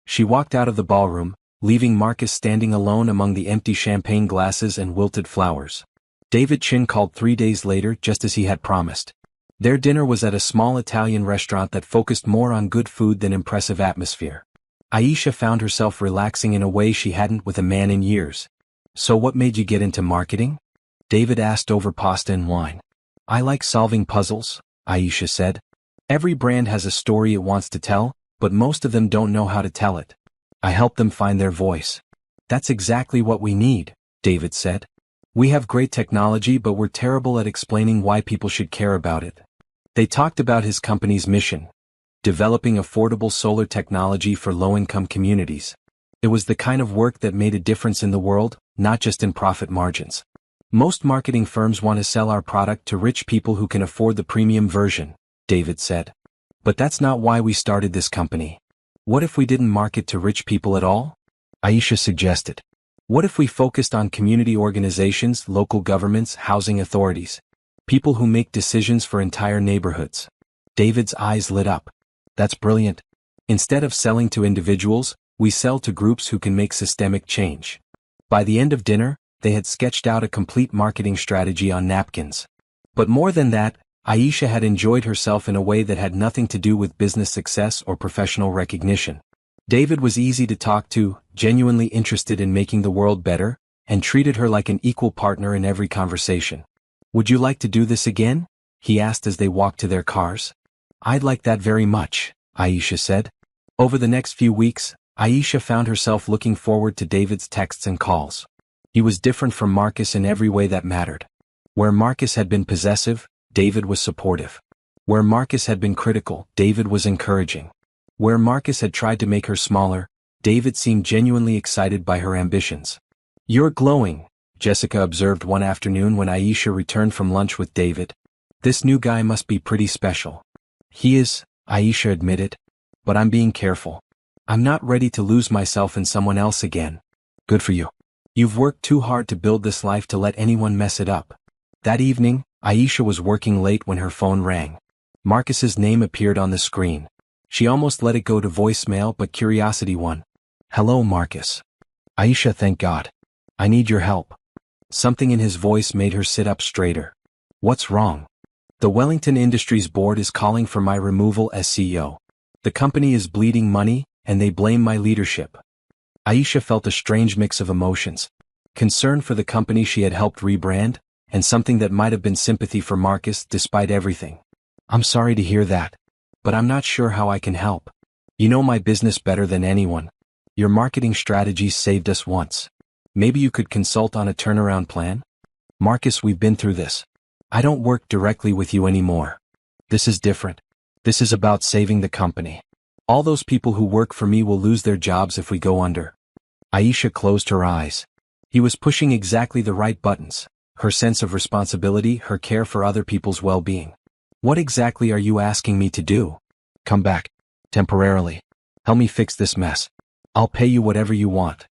She walked out of the ballroom, leaving Marcus standing alone among the empty champagne glasses and wilted flowers. David Chin called 3 days later just as he had promised. Their dinner was at a small Italian restaurant that focused more on good food than impressive atmosphere. Aisha found herself relaxing in a way she hadn't with a man in years. "So what made you get into marketing?" David asked over pasta and wine. "I like solving puzzles," Aisha said. "Every brand has a story it wants to tell, but most of them don't know how to tell it. I help them find their voice." "That's exactly what we need," David said. "We have great technology, but we're terrible at explaining why people should care about it." They talked about his company's mission. Developing affordable solar technology for low-income communities. It was the kind of work that made a difference in the world, not just in profit margins. "Most marketing firms want to sell our product to rich people who can afford the premium version," David said. "But that's not why we started this company. What if we didn't market to rich people at all?" Aisha suggested. "What if we focused on community organizations, local governments, housing authorities? People who make decisions for entire neighborhoods." David's eyes lit up. "That's brilliant. Instead of selling to individuals, we sell to groups who can make systemic change." By the end of dinner, they had sketched out a complete marketing strategy on napkins. But more than that, Aisha had enjoyed herself in a way that had nothing to do with business success or professional recognition. David was easy to talk to, genuinely interested in making the world better, and treated her like an equal partner in every conversation. "Would you like to do this again?" he asked as they walked to their cars. "I'd like that very much," Aisha said. Over the next few weeks, Aisha found herself looking forward to David's texts and calls. He was different from Marcus in every way that mattered. Where Marcus had been possessive, David was supportive. Where Marcus had been critical, David was encouraging. Where Marcus had tried to make her smaller, David seemed genuinely excited by her ambitions. "You're glowing," Jessica observed one afternoon when Aisha returned from lunch with David. "This new guy must be pretty special." "He is," Aisha admitted. "But I'm being careful. I'm not ready to lose myself in someone else again." "Good for you. You've worked too hard to build this life to let anyone mess it up." That evening, Aisha was working late when her phone rang. Marcus's name appeared on the screen. She almost let it go to voicemail, but curiosity won. "Hello, Marcus." "Aisha, thank God. I need your help." Something in his voice made her sit up straighter. "What's wrong?" "The Wellington Industries board is calling for my removal as CEO. The company is bleeding money, and they blame my leadership." Aisha felt a strange mix of emotions. Concern for the company she had helped rebrand, and something that might have been sympathy for Marcus despite everything. "I'm sorry to hear that. But I'm not sure how I can help. You know my business better than anyone. Your marketing strategies saved us once. Maybe you could consult on a turnaround plan?" "Marcus, we've been through this. I don't work directly with you anymore. This is different. This is about saving the company. All those people who work for me will lose their jobs if we go under." Aisha closed her eyes. He was pushing exactly the right buttons: her sense of responsibility, her care for other people's well-being. "What exactly are you asking me to do?" "Come back. Temporarily. Help me fix this mess. I'll pay you whatever you want."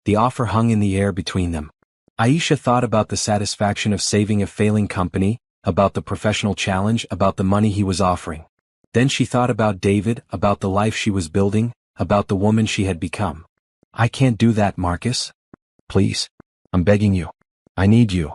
The offer hung in the air between them. Aisha thought about the satisfaction of saving a failing company, about the professional challenge, about the money he was offering. Then she thought about David, about the life she was building, about the woman she had become. "I can't do that, Marcus. Please. I'm begging you. I need you."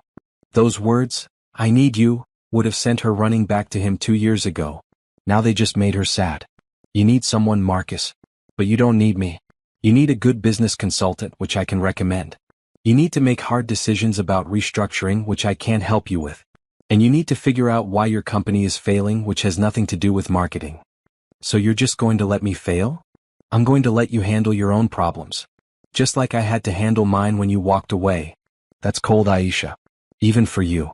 Those words, "I need you," would have sent her running back to him 2 years ago. Now they just made her sad. "You need someone, Marcus. But you don't need me. You need a good business consultant, which I can recommend. You need to make hard decisions about restructuring, which I can't help you with. And you need to figure out why your company is failing, which has nothing to do with marketing." "So you're just going to let me fail?" "I'm going to let you handle your own problems. Just like I had to handle mine when you walked away." "That's cold, Aisha. Even for you."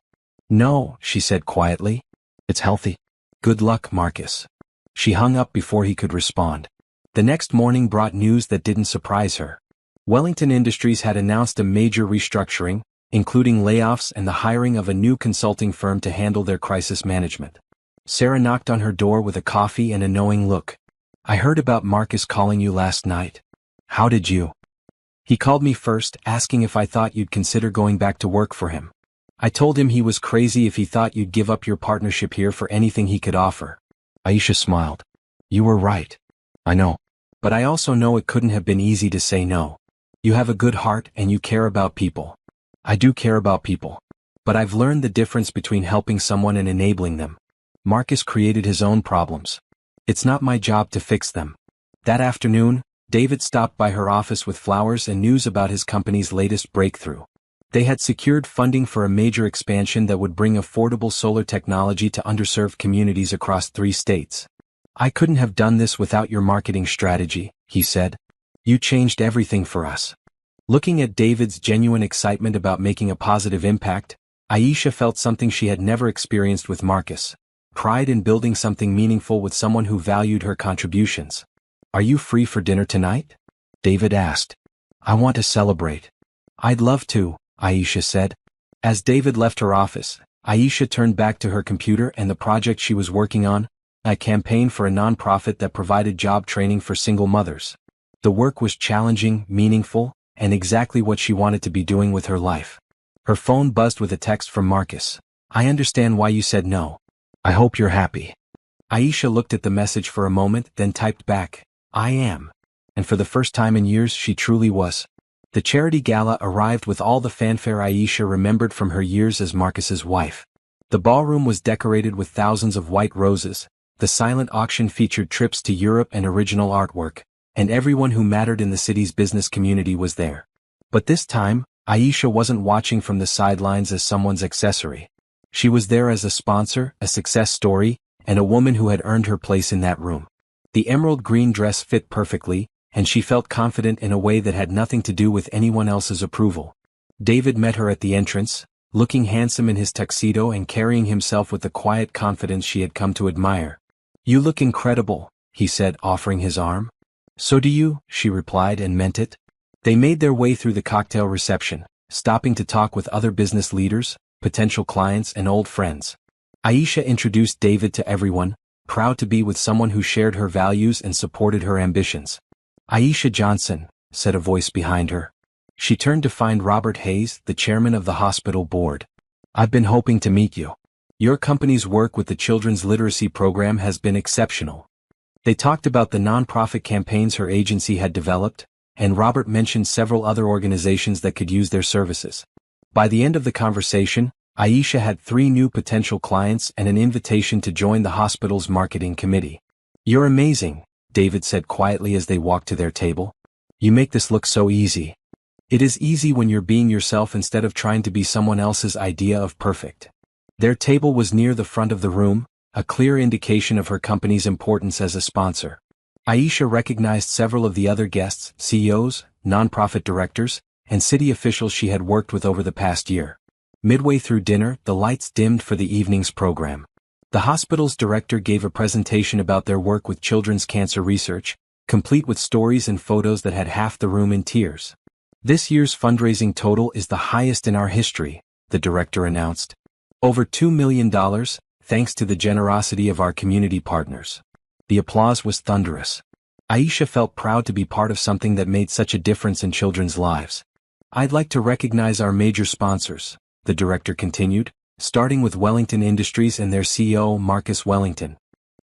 "No," she said quietly. "It's healthy. Good luck, Marcus." She hung up before he could respond. The next morning brought news that didn't surprise her. Wellington Industries had announced a major restructuring, including layoffs and the hiring of a new consulting firm to handle their crisis management. Sarah knocked on her door with a coffee and a knowing look. "I heard about Marcus calling you last night. How did you?" "He called me first, asking if I thought you'd consider going back to work for him. I told him he was crazy if he thought you'd give up your partnership here for anything he could offer." Aisha smiled. "You were right. I know. But I also know it couldn't have been easy to say no. You have a good heart and you care about people." "I do care about people. But I've learned the difference between helping someone and enabling them. Marcus created his own problems. It's not my job to fix them." That afternoon, David stopped by her office with flowers and news about his company's latest breakthrough. They had secured funding for a major expansion that would bring affordable solar technology to underserved communities across 3 states. "I couldn't have done this without your marketing strategy," he said. "You changed everything for us." Looking at David's genuine excitement about making a positive impact, Aisha felt something she had never experienced with Marcus: pride in building something meaningful with someone who valued her contributions. "Are you free for dinner tonight?" David asked. "I want to celebrate." "I'd love to," Aisha said. As David left her office, Aisha turned back to her computer and the project she was working on, a campaign for a nonprofit that provided job training for single mothers. The work was challenging, meaningful, and exactly what she wanted to be doing with her life. Her phone buzzed with a text from Marcus. "I understand why you said no. I hope you're happy." Aisha looked at the message for a moment, then typed back, "I am." And for the first time in years she truly was. The charity gala arrived with all the fanfare Aisha remembered from her years as Marcus's wife. The ballroom was decorated with thousands of white roses, the silent auction featured trips to Europe and original artwork, and everyone who mattered in the city's business community was there. But this time, Aisha wasn't watching from the sidelines as someone's accessory. She was there as a sponsor, a success story, and a woman who had earned her place in that room. The emerald green dress fit perfectly, and she felt confident in a way that had nothing to do with anyone else's approval. David met her at the entrance, looking handsome in his tuxedo and carrying himself with the quiet confidence she had come to admire. "You look incredible," he said, offering his arm. "So do you," she replied, and meant it. They made their way through the cocktail reception, stopping to talk with other business leaders, potential clients, and old friends. Aisha introduced David to everyone, proud to be with someone who shared her values and supported her ambitions. "Aisha Johnson," said a voice behind her. She turned to find Robert Hayes, the chairman of the hospital board. "I've been hoping to meet you. Your company's work with the children's literacy program has been exceptional." They talked about the nonprofit campaigns her agency had developed, and Robert mentioned several other organizations that could use their services. By the end of the conversation, Aisha had 3 new potential clients and an invitation to join the hospital's marketing committee. "You're amazing," David said quietly as they walked to their table. "You make this look so easy." "It is easy when you're being yourself instead of trying to be someone else's idea of perfect." Their table was near the front of the room, a clear indication of her company's importance as a sponsor. Aisha recognized several of the other guests, CEOs, nonprofit directors, and city officials she had worked with over the past year. Midway through dinner, the lights dimmed for the evening's program. The hospital's director gave a presentation about their work with children's cancer research, complete with stories and photos that had half the room in tears. "This year's fundraising total is the highest in our history," the director announced. "Over $2 million, thanks to the generosity of our community partners." The applause was thunderous. Aisha felt proud to be part of something that made such a difference in children's lives. "I'd like to recognize our major sponsors," the director continued, starting with Wellington Industries and their CEO Marcus Wellington.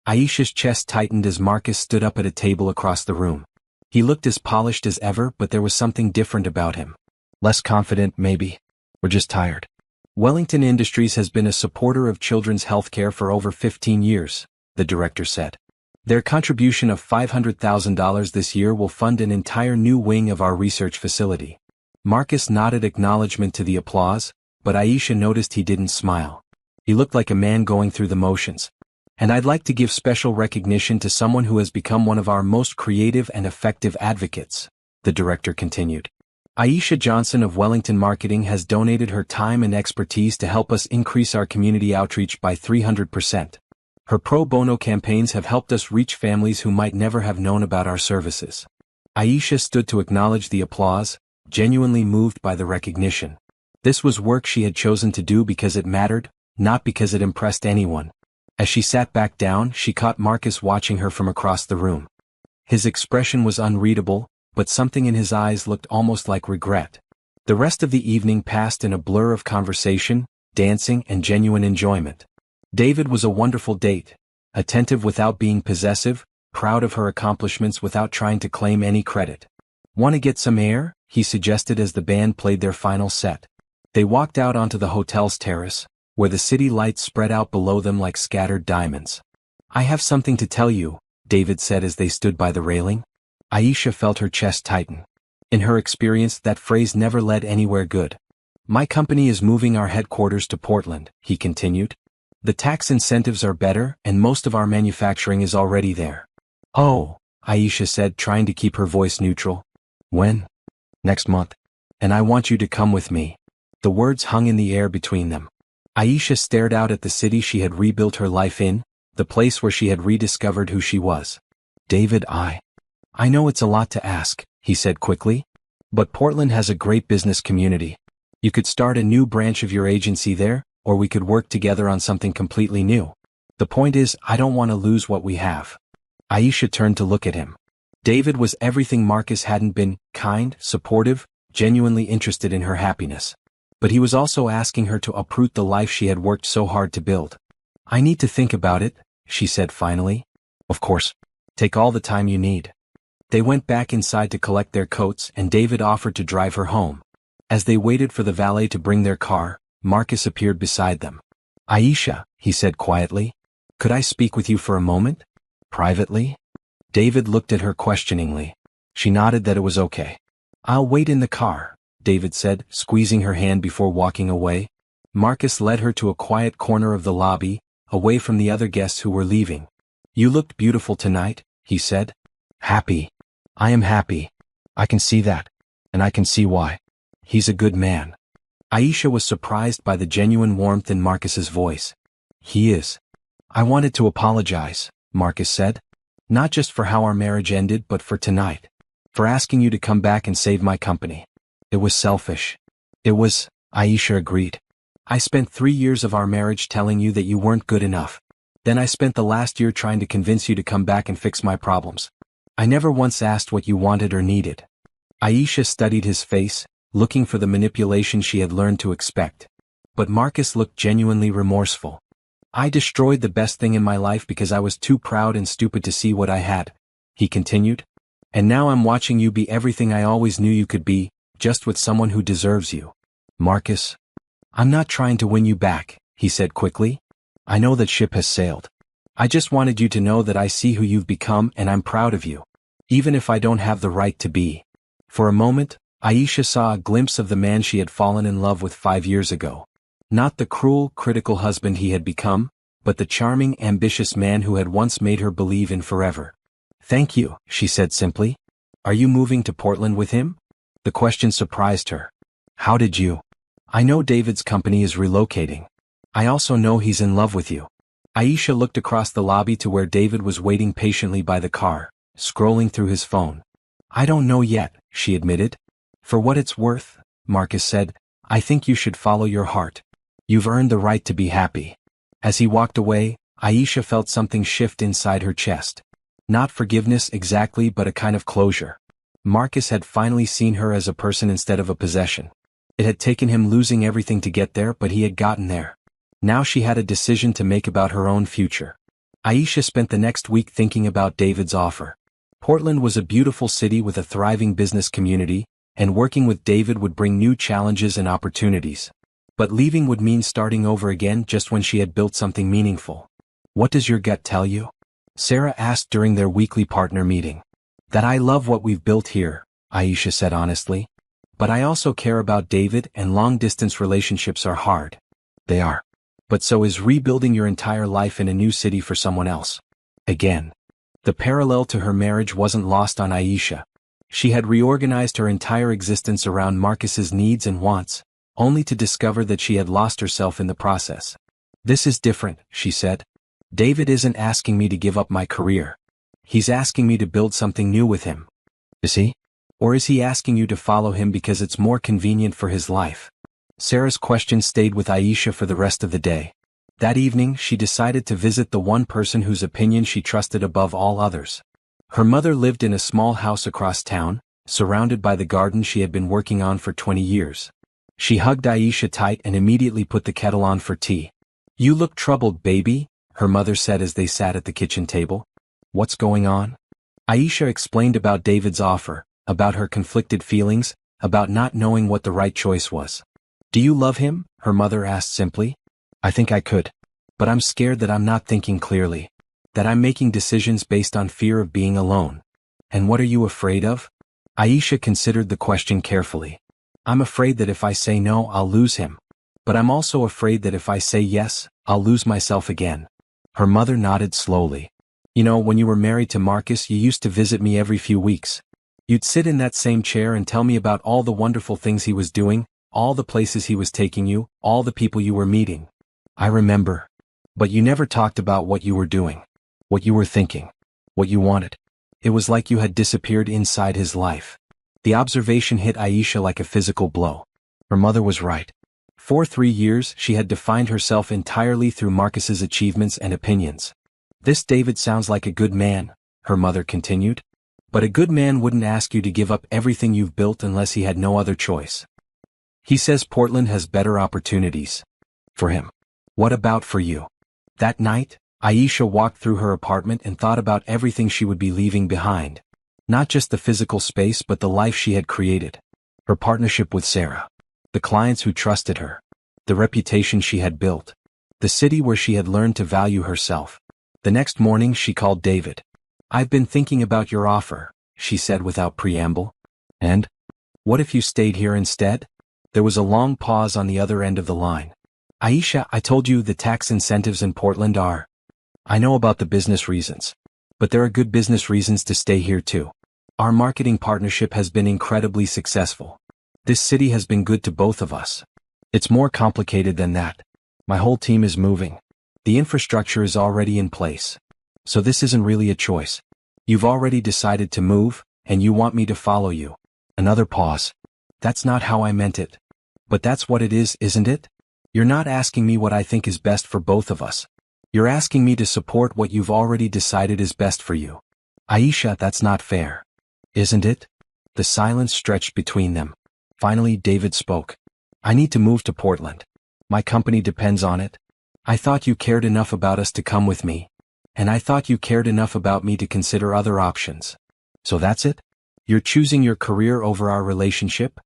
Aisha's chest tightened as Marcus stood up at a table across the room. He looked as polished as ever, but there was something different about him. Less confident, maybe. Or just tired. "Wellington Industries has been a supporter of children's healthcare for over 15 years, the director said. "Their contribution of $500,000 this year will fund an entire new wing of our research facility." Marcus nodded acknowledgement to the applause, but Aisha noticed he didn't smile. He looked like a man going through the motions. "And I'd like to give special recognition to someone who has become one of our most creative and effective advocates," the director continued. "Aisha Johnson of Wellington Marketing has donated her time and expertise to help us increase our community outreach by 300%. Her pro bono campaigns have helped us reach families who might never have known about our services." Aisha stood to acknowledge the applause, genuinely moved by the recognition. This was work she had chosen to do because it mattered, not because it impressed anyone. As she sat back down, she caught Marcus watching her from across the room. His expression was unreadable, but something in his eyes looked almost like regret. The rest of the evening passed in a blur of conversation, dancing, and genuine enjoyment. David was a wonderful date, attentive without being possessive, proud of her accomplishments without trying to claim any credit. "Want to get some air?" he suggested as the band played their final set. They walked out onto the hotel's terrace, where the city lights spread out below them like scattered diamonds. "I have something to tell you," David said as they stood by the railing. Aisha felt her chest tighten. In her experience, that phrase never led anywhere good. "My company is moving our headquarters to Portland," he continued. "The tax incentives are better, and most of our manufacturing is already there." "Oh," Aisha said, trying to keep her voice neutral. "When?" "Next month. And I want you to come with me." The words hung in the air between them. Aisha stared out at the city she had rebuilt her life in, the place where she had rediscovered who she was. "David, I know it's a lot to ask," he said quickly. "But Portland has a great business community. You could start a new branch of your agency there, or we could work together on something completely new. The point is, I don't want to lose what we have." Aisha turned to look at him. David was everything Marcus hadn't been: kind, supportive, genuinely interested in her happiness. But he was also asking her to uproot the life she had worked so hard to build. "I need to think about it," she said finally. "Of course. Take all the time you need." They went back inside to collect their coats, and David offered to drive her home. As they waited for the valet to bring their car, Marcus appeared beside them. "Aisha," he said quietly, "could I speak with you for a moment? Privately?" David looked at her questioningly. She nodded that it was okay. "I'll wait in the car," David said, squeezing her hand before walking away. Marcus led her to a quiet corner of the lobby, away from the other guests who were leaving. "You looked beautiful tonight," he said. "Happy. I am happy. I can see that. And I can see why. He's a good man." Aisha was surprised by the genuine warmth in Marcus's voice. He is. I wanted to apologize, Marcus said. Not just for how our marriage ended but for tonight. For asking you to come back and save my company. It was selfish. It was, Aisha agreed. I spent 3 years of our marriage telling you that you weren't good enough. Then I spent the last year trying to convince you to come back and fix my problems. I never once asked what you wanted or needed. Aisha studied his face, looking for the manipulation she had learned to expect. But Marcus looked genuinely remorseful. I destroyed the best thing in my life because I was too proud and stupid to see what I had, he continued. And now I'm watching you be everything I always knew you could be, just with someone who deserves you. Marcus. I'm not trying to win you back, he said quickly. I know that ship has sailed. I just wanted you to know that I see who you've become and I'm proud of you. Even if I don't have the right to be. For a moment, Aisha saw a glimpse of the man she had fallen in love with 5 years ago. Not the cruel, critical husband he had become, but the charming, ambitious man who had once made her believe in forever. Thank you, she said simply. Are you moving to Portland with him? The question surprised her. How did you? I know David's company is relocating. I also know he's in love with you. Aisha looked across the lobby to where David was waiting patiently by the car, scrolling through his phone. I don't know yet, she admitted. For what it's worth, Marcus said, I think you should follow your heart. You've earned the right to be happy. As he walked away, Aisha felt something shift inside her chest. Not forgiveness exactly, but a kind of closure. Marcus had finally seen her as a person instead of a possession. It had taken him losing everything to get there, but he had gotten there. Now she had a decision to make about her own future. Aisha spent the next week thinking about David's offer. Portland was a beautiful city with a thriving business community, and working with David would bring new challenges and opportunities. But leaving would mean starting over again just when she had built something meaningful. What does your gut tell you? Sarah asked during their weekly partner meeting. That I love what we've built here, Aisha said honestly. But I also care about David, and long-distance relationships are hard. They are. But so is rebuilding your entire life in a new city for someone else. Again. The parallel to her marriage wasn't lost on Aisha. She had reorganized her entire existence around Marcus's needs and wants, only to discover that she had lost herself in the process. This is different, she said. David isn't asking me to give up my career. He's asking me to build something new with him. Is he? Or is he asking you to follow him because it's more convenient for his life? Sarah's question stayed with Aisha for the rest of the day. That evening, she decided to visit the one person whose opinion she trusted above all others. Her mother lived in a small house across town, surrounded by the garden she had been working on for 20 years. She hugged Aisha tight and immediately put the kettle on for tea. You look troubled, baby, her mother said as they sat at the kitchen table. What's going on? Aisha explained about David's offer, about her conflicted feelings, about not knowing what the right choice was. Do you love him? Her mother asked simply. I think I could. But I'm scared that I'm not thinking clearly. That I'm making decisions based on fear of being alone. And what are you afraid of? Aisha considered the question carefully. I'm afraid that if I say no, I'll lose him. But I'm also afraid that if I say yes, I'll lose myself again. Her mother nodded slowly. You know, when you were married to Marcus, you used to visit me every few weeks. You'd sit in that same chair and tell me about all the wonderful things he was doing, all the places he was taking you, all the people you were meeting. I remember. But you never talked about what you were doing, what you were thinking, what you wanted. It was like you had disappeared inside his life. The observation hit Aisha like a physical blow. Her mother was right. For 3 years, she had defined herself entirely through Marcus's achievements and opinions. This David sounds like a good man, her mother continued. But a good man wouldn't ask you to give up everything you've built unless he had no other choice. He says Portland has better opportunities. For him. What about for you? That night, Aisha walked through her apartment and thought about everything she would be leaving behind. Not just the physical space but the life she had created. Her partnership with Sarah. The clients who trusted her. The reputation she had built. The city where she had learned to value herself. The next morning she called David. I've been thinking about your offer, she said without preamble. And? What if you stayed here instead? There was a long pause on the other end of the line. Aisha, I told you the tax incentives in Portland are. I know about the business reasons. But there are good business reasons to stay here too. Our marketing partnership has been incredibly successful. This city has been good to both of us. It's more complicated than that. My whole team is moving. The infrastructure is already in place. So this isn't really a choice. You've already decided to move, and you want me to follow you. Another pause. That's not how I meant it. But that's what it is, isn't it? You're not asking me what I think is best for both of us. You're asking me to support what you've already decided is best for you. Aisha, that's not fair. Isn't it? The silence stretched between them. Finally, David spoke. I need to move to Portland. My company depends on it. I thought you cared enough about us to come with me. And I thought you cared enough about me to consider other options. So that's it? You're choosing your career over our relationship?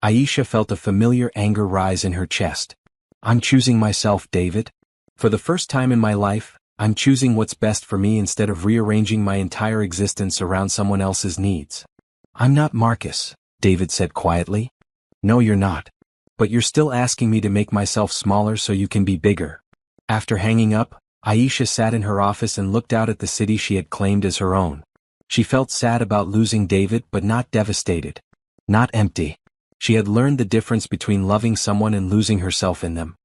Aisha felt a familiar anger rise in her chest. I'm choosing myself, David. For the first time in my life, I'm choosing what's best for me instead of rearranging my entire existence around someone else's needs. I'm not Marcus, David said quietly. No, you're not. But you're still asking me to make myself smaller so you can be bigger. After hanging up, Aisha sat in her office and looked out at the city she had claimed as her own. She felt sad about losing David but not devastated. Not empty. She had learned the difference between loving someone and losing herself in them.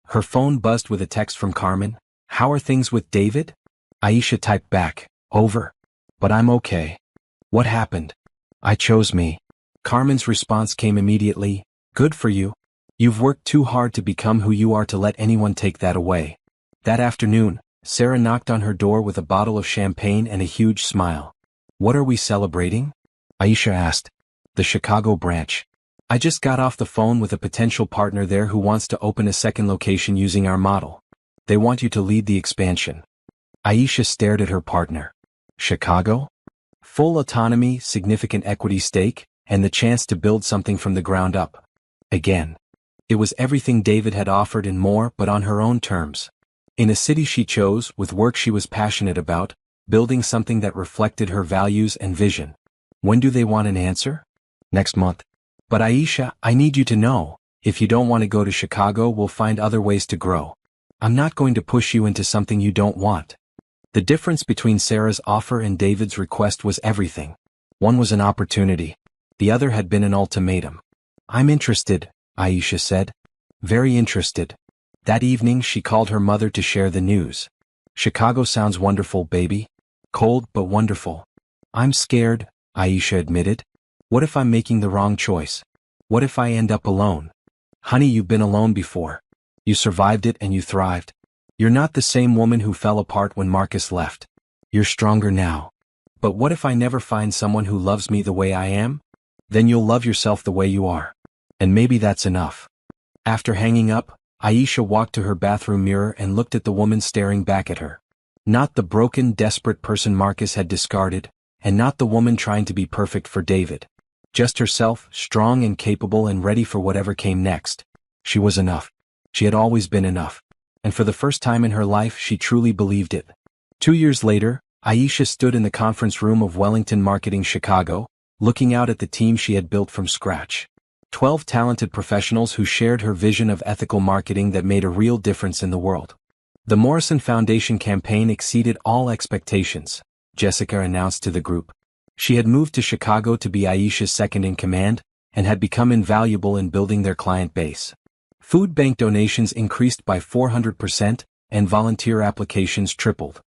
Her phone buzzed with a text from Carmen. How are things with David? Aisha typed back, over. But I'm okay. What happened? I chose me. Carmen's response came immediately, good for you. You've worked too hard to become who you are to let anyone take that away. That afternoon, Sarah knocked on her door with a bottle of champagne and a huge smile. What are we celebrating? Aisha asked. The Chicago branch. I just got off the phone with a potential partner there who wants to open a second location using our model. They want you to lead the expansion. Aisha stared at her partner. Chicago? Full autonomy, significant equity stake, and the chance to build something from the ground up. Again. It was everything David had offered and more, but on her own terms. In a city she chose, with work she was passionate about, building something that reflected her values and vision. When do they want an answer? Next month. But Aisha, I need you to know, if you don't want to go to Chicago, we'll find other ways to grow. I'm not going to push you into something you don't want. The difference between Sarah's offer and David's request was everything. One was an opportunity. The other had been an ultimatum. I'm interested, Aisha said. Very interested. That evening she called her mother to share the news. Chicago sounds wonderful, baby. Cold but wonderful. I'm scared, Aisha admitted. What if I'm making the wrong choice? What if I end up alone? Honey, you've been alone before. You survived it and you thrived. You're not the same woman who fell apart when Marcus left. You're stronger now. But what if I never find someone who loves me the way I am? Then you'll love yourself the way you are. And maybe that's enough. After hanging up, Aisha walked to her bathroom mirror and looked at the woman staring back at her. Not the broken, desperate person Marcus had discarded, and not the woman trying to be perfect for David. Just herself, strong and capable and ready for whatever came next. She was enough. She had always been enough. And for the first time in her life she truly believed it. 2 years later, Aisha stood in the conference room of Wellington Marketing Chicago, looking out at the team she had built from scratch. 12 talented professionals who shared her vision of ethical marketing that made a real difference in the world. The Morrison Foundation campaign exceeded all expectations, Jessica announced to the group. She had moved to Chicago to be Aisha's second in command, and had become invaluable in building their client base. Food bank donations increased by 400%, and volunteer applications tripled.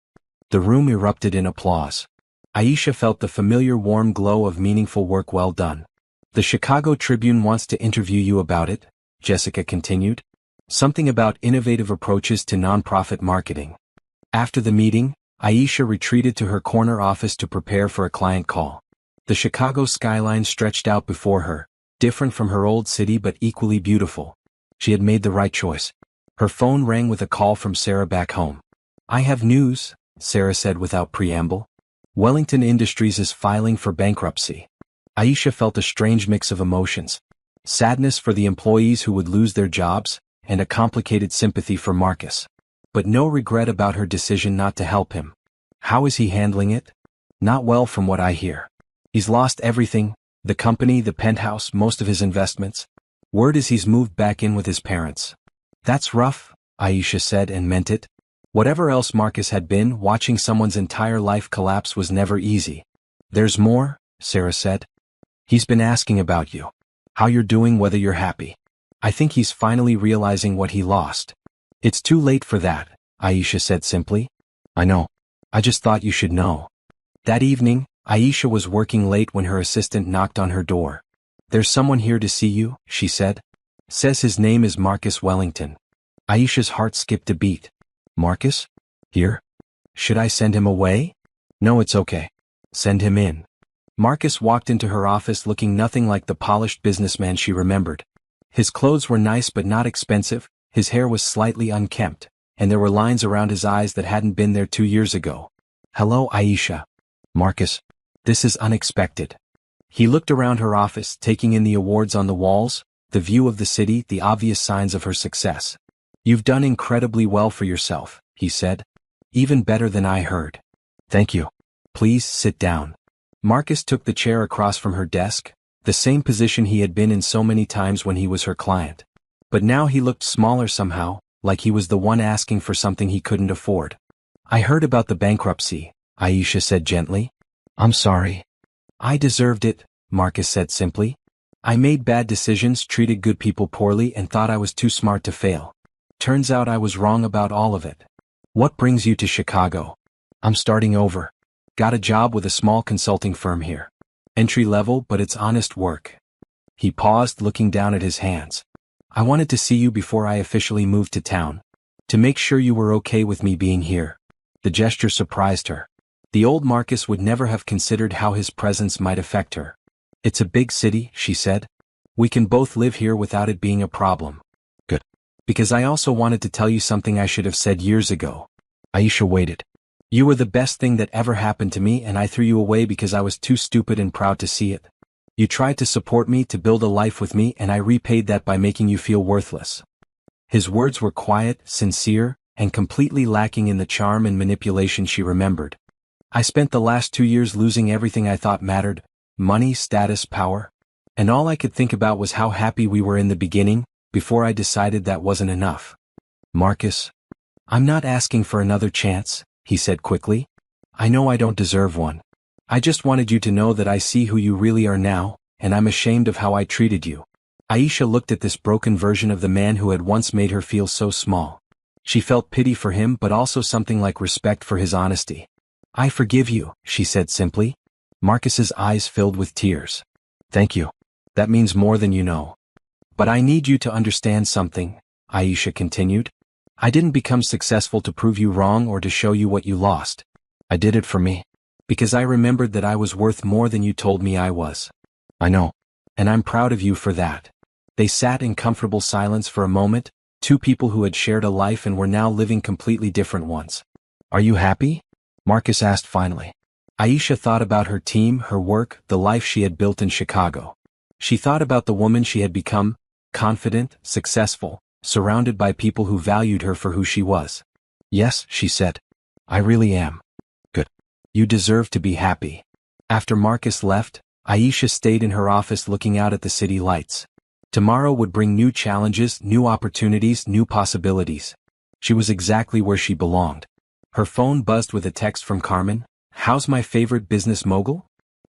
The room erupted in applause. Aisha felt the familiar warm glow of meaningful work well done. The Chicago Tribune wants to interview you about it, Jessica continued. Something about innovative approaches to nonprofit marketing. After the meeting, Aisha retreated to her corner office to prepare for a client call. The Chicago skyline stretched out before her, different from her old city but equally beautiful. She had made the right choice. Her phone rang with a call from Sarah back home. I have news, Sarah said without preamble. Wellington Industries is filing for bankruptcy. Aisha felt a strange mix of emotions. Sadness for the employees who would lose their jobs, and a complicated sympathy for Marcus. But no regret about her decision not to help him. How is he handling it? Not well from what I hear. He's lost everything, the company, the penthouse, most of his investments. Word is he's moved back in with his parents. That's rough, Aisha said and meant it. Whatever else Marcus had been, watching someone's entire life collapse was never easy. There's more, Sarah said. He's been asking about you. How you're doing, whether you're happy. I think he's finally realizing what he lost. It's too late for that, Aisha said simply. I know. I just thought you should know. That evening, Aisha was working late when her assistant knocked on her door. There's someone here to see you, she said. Says his name is Marcus Wellington. Aisha's heart skipped a beat. Marcus? Here? Should I send him away? No, it's okay. Send him in. Marcus walked into her office looking nothing like the polished businessman she remembered. His clothes were nice but not expensive, his hair was slightly unkempt, and there were lines around his eyes that hadn't been there 2 years ago. Hello, Aisha. Marcus. This is unexpected. He looked around her office, taking in the awards on the walls, the view of the city, the obvious signs of her success. You've done incredibly well for yourself, he said. Even better than I heard. Thank you. Please sit down. Marcus took the chair across from her desk, the same position he had been in so many times when he was her client. But now he looked smaller somehow, like he was the one asking for something he couldn't afford. I heard about the bankruptcy, Aisha said gently. I'm sorry. I deserved it, Marcus said simply. I made bad decisions, treated good people poorly, and thought I was too smart to fail. Turns out I was wrong about all of it. What brings you to Chicago? I'm starting over. Got a job with a small consulting firm here. Entry level, but it's honest work. He paused, looking down at his hands. I wanted to see you before I officially moved to town. To make sure you were okay with me being here. The gesture surprised her. The old Marcus would never have considered how his presence might affect her. It's a big city, she said. We can both live here without it being a problem. Good. Because I also wanted to tell you something I should have said years ago. Aisha waited. You were the best thing that ever happened to me, and I threw you away because I was too stupid and proud to see it. You tried to support me, to build a life with me, and I repaid that by making you feel worthless. His words were quiet, sincere, and completely lacking in the charm and manipulation she remembered. I spent the last 2 years losing everything I thought mattered, money, status, power. And all I could think about was how happy we were in the beginning, before I decided that wasn't enough. Marcus. I'm not asking for another chance, he said quickly. I know I don't deserve one. I just wanted you to know that I see who you really are now, and I'm ashamed of how I treated you. Aisha looked at this broken version of the man who had once made her feel so small. She felt pity for him, but also something like respect for his honesty. I forgive you, she said simply. Marcus's eyes filled with tears. Thank you. That means more than you know. But I need you to understand something, Aisha continued. I didn't become successful to prove you wrong or to show you what you lost. I did it for me. Because I remembered that I was worth more than you told me I was. I know. And I'm proud of you for that. They sat in comfortable silence for a moment, two people who had shared a life and were now living completely different ones. Are you happy? Marcus asked finally. Aisha thought about her team, her work, the life she had built in Chicago. She thought about the woman she had become, confident, successful, surrounded by people who valued her for who she was. Yes, she said. I really am. Good. You deserve to be happy. After Marcus left, Aisha stayed in her office looking out at the city lights. Tomorrow would bring new challenges, new opportunities, new possibilities. She was exactly where she belonged. Her phone buzzed with a text from Carmen. How's my favorite business mogul?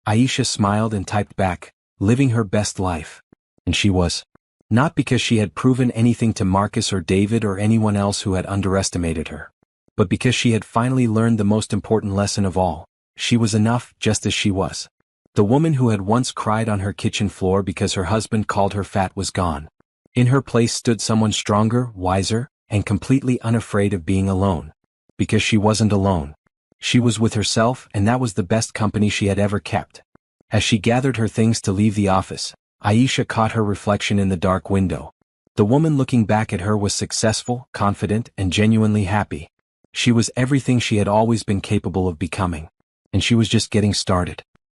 Aisha smiled and typed back, living her best life. And she was. Not because she had proven anything to Marcus or David or anyone else who had underestimated her. But because she had finally learned the most important lesson of all. She was enough, just as she was. The woman who had once cried on her kitchen floor because her husband called her fat was gone. In her place stood someone stronger, wiser, and completely unafraid of being alone. Because she wasn't alone. She was with herself, and that was the best company she had ever kept. As she gathered her things to leave the office, Aisha caught her reflection in the dark window. The woman looking back at her was successful, confident, and genuinely happy. She was everything she had always been capable of becoming. And she was just getting started.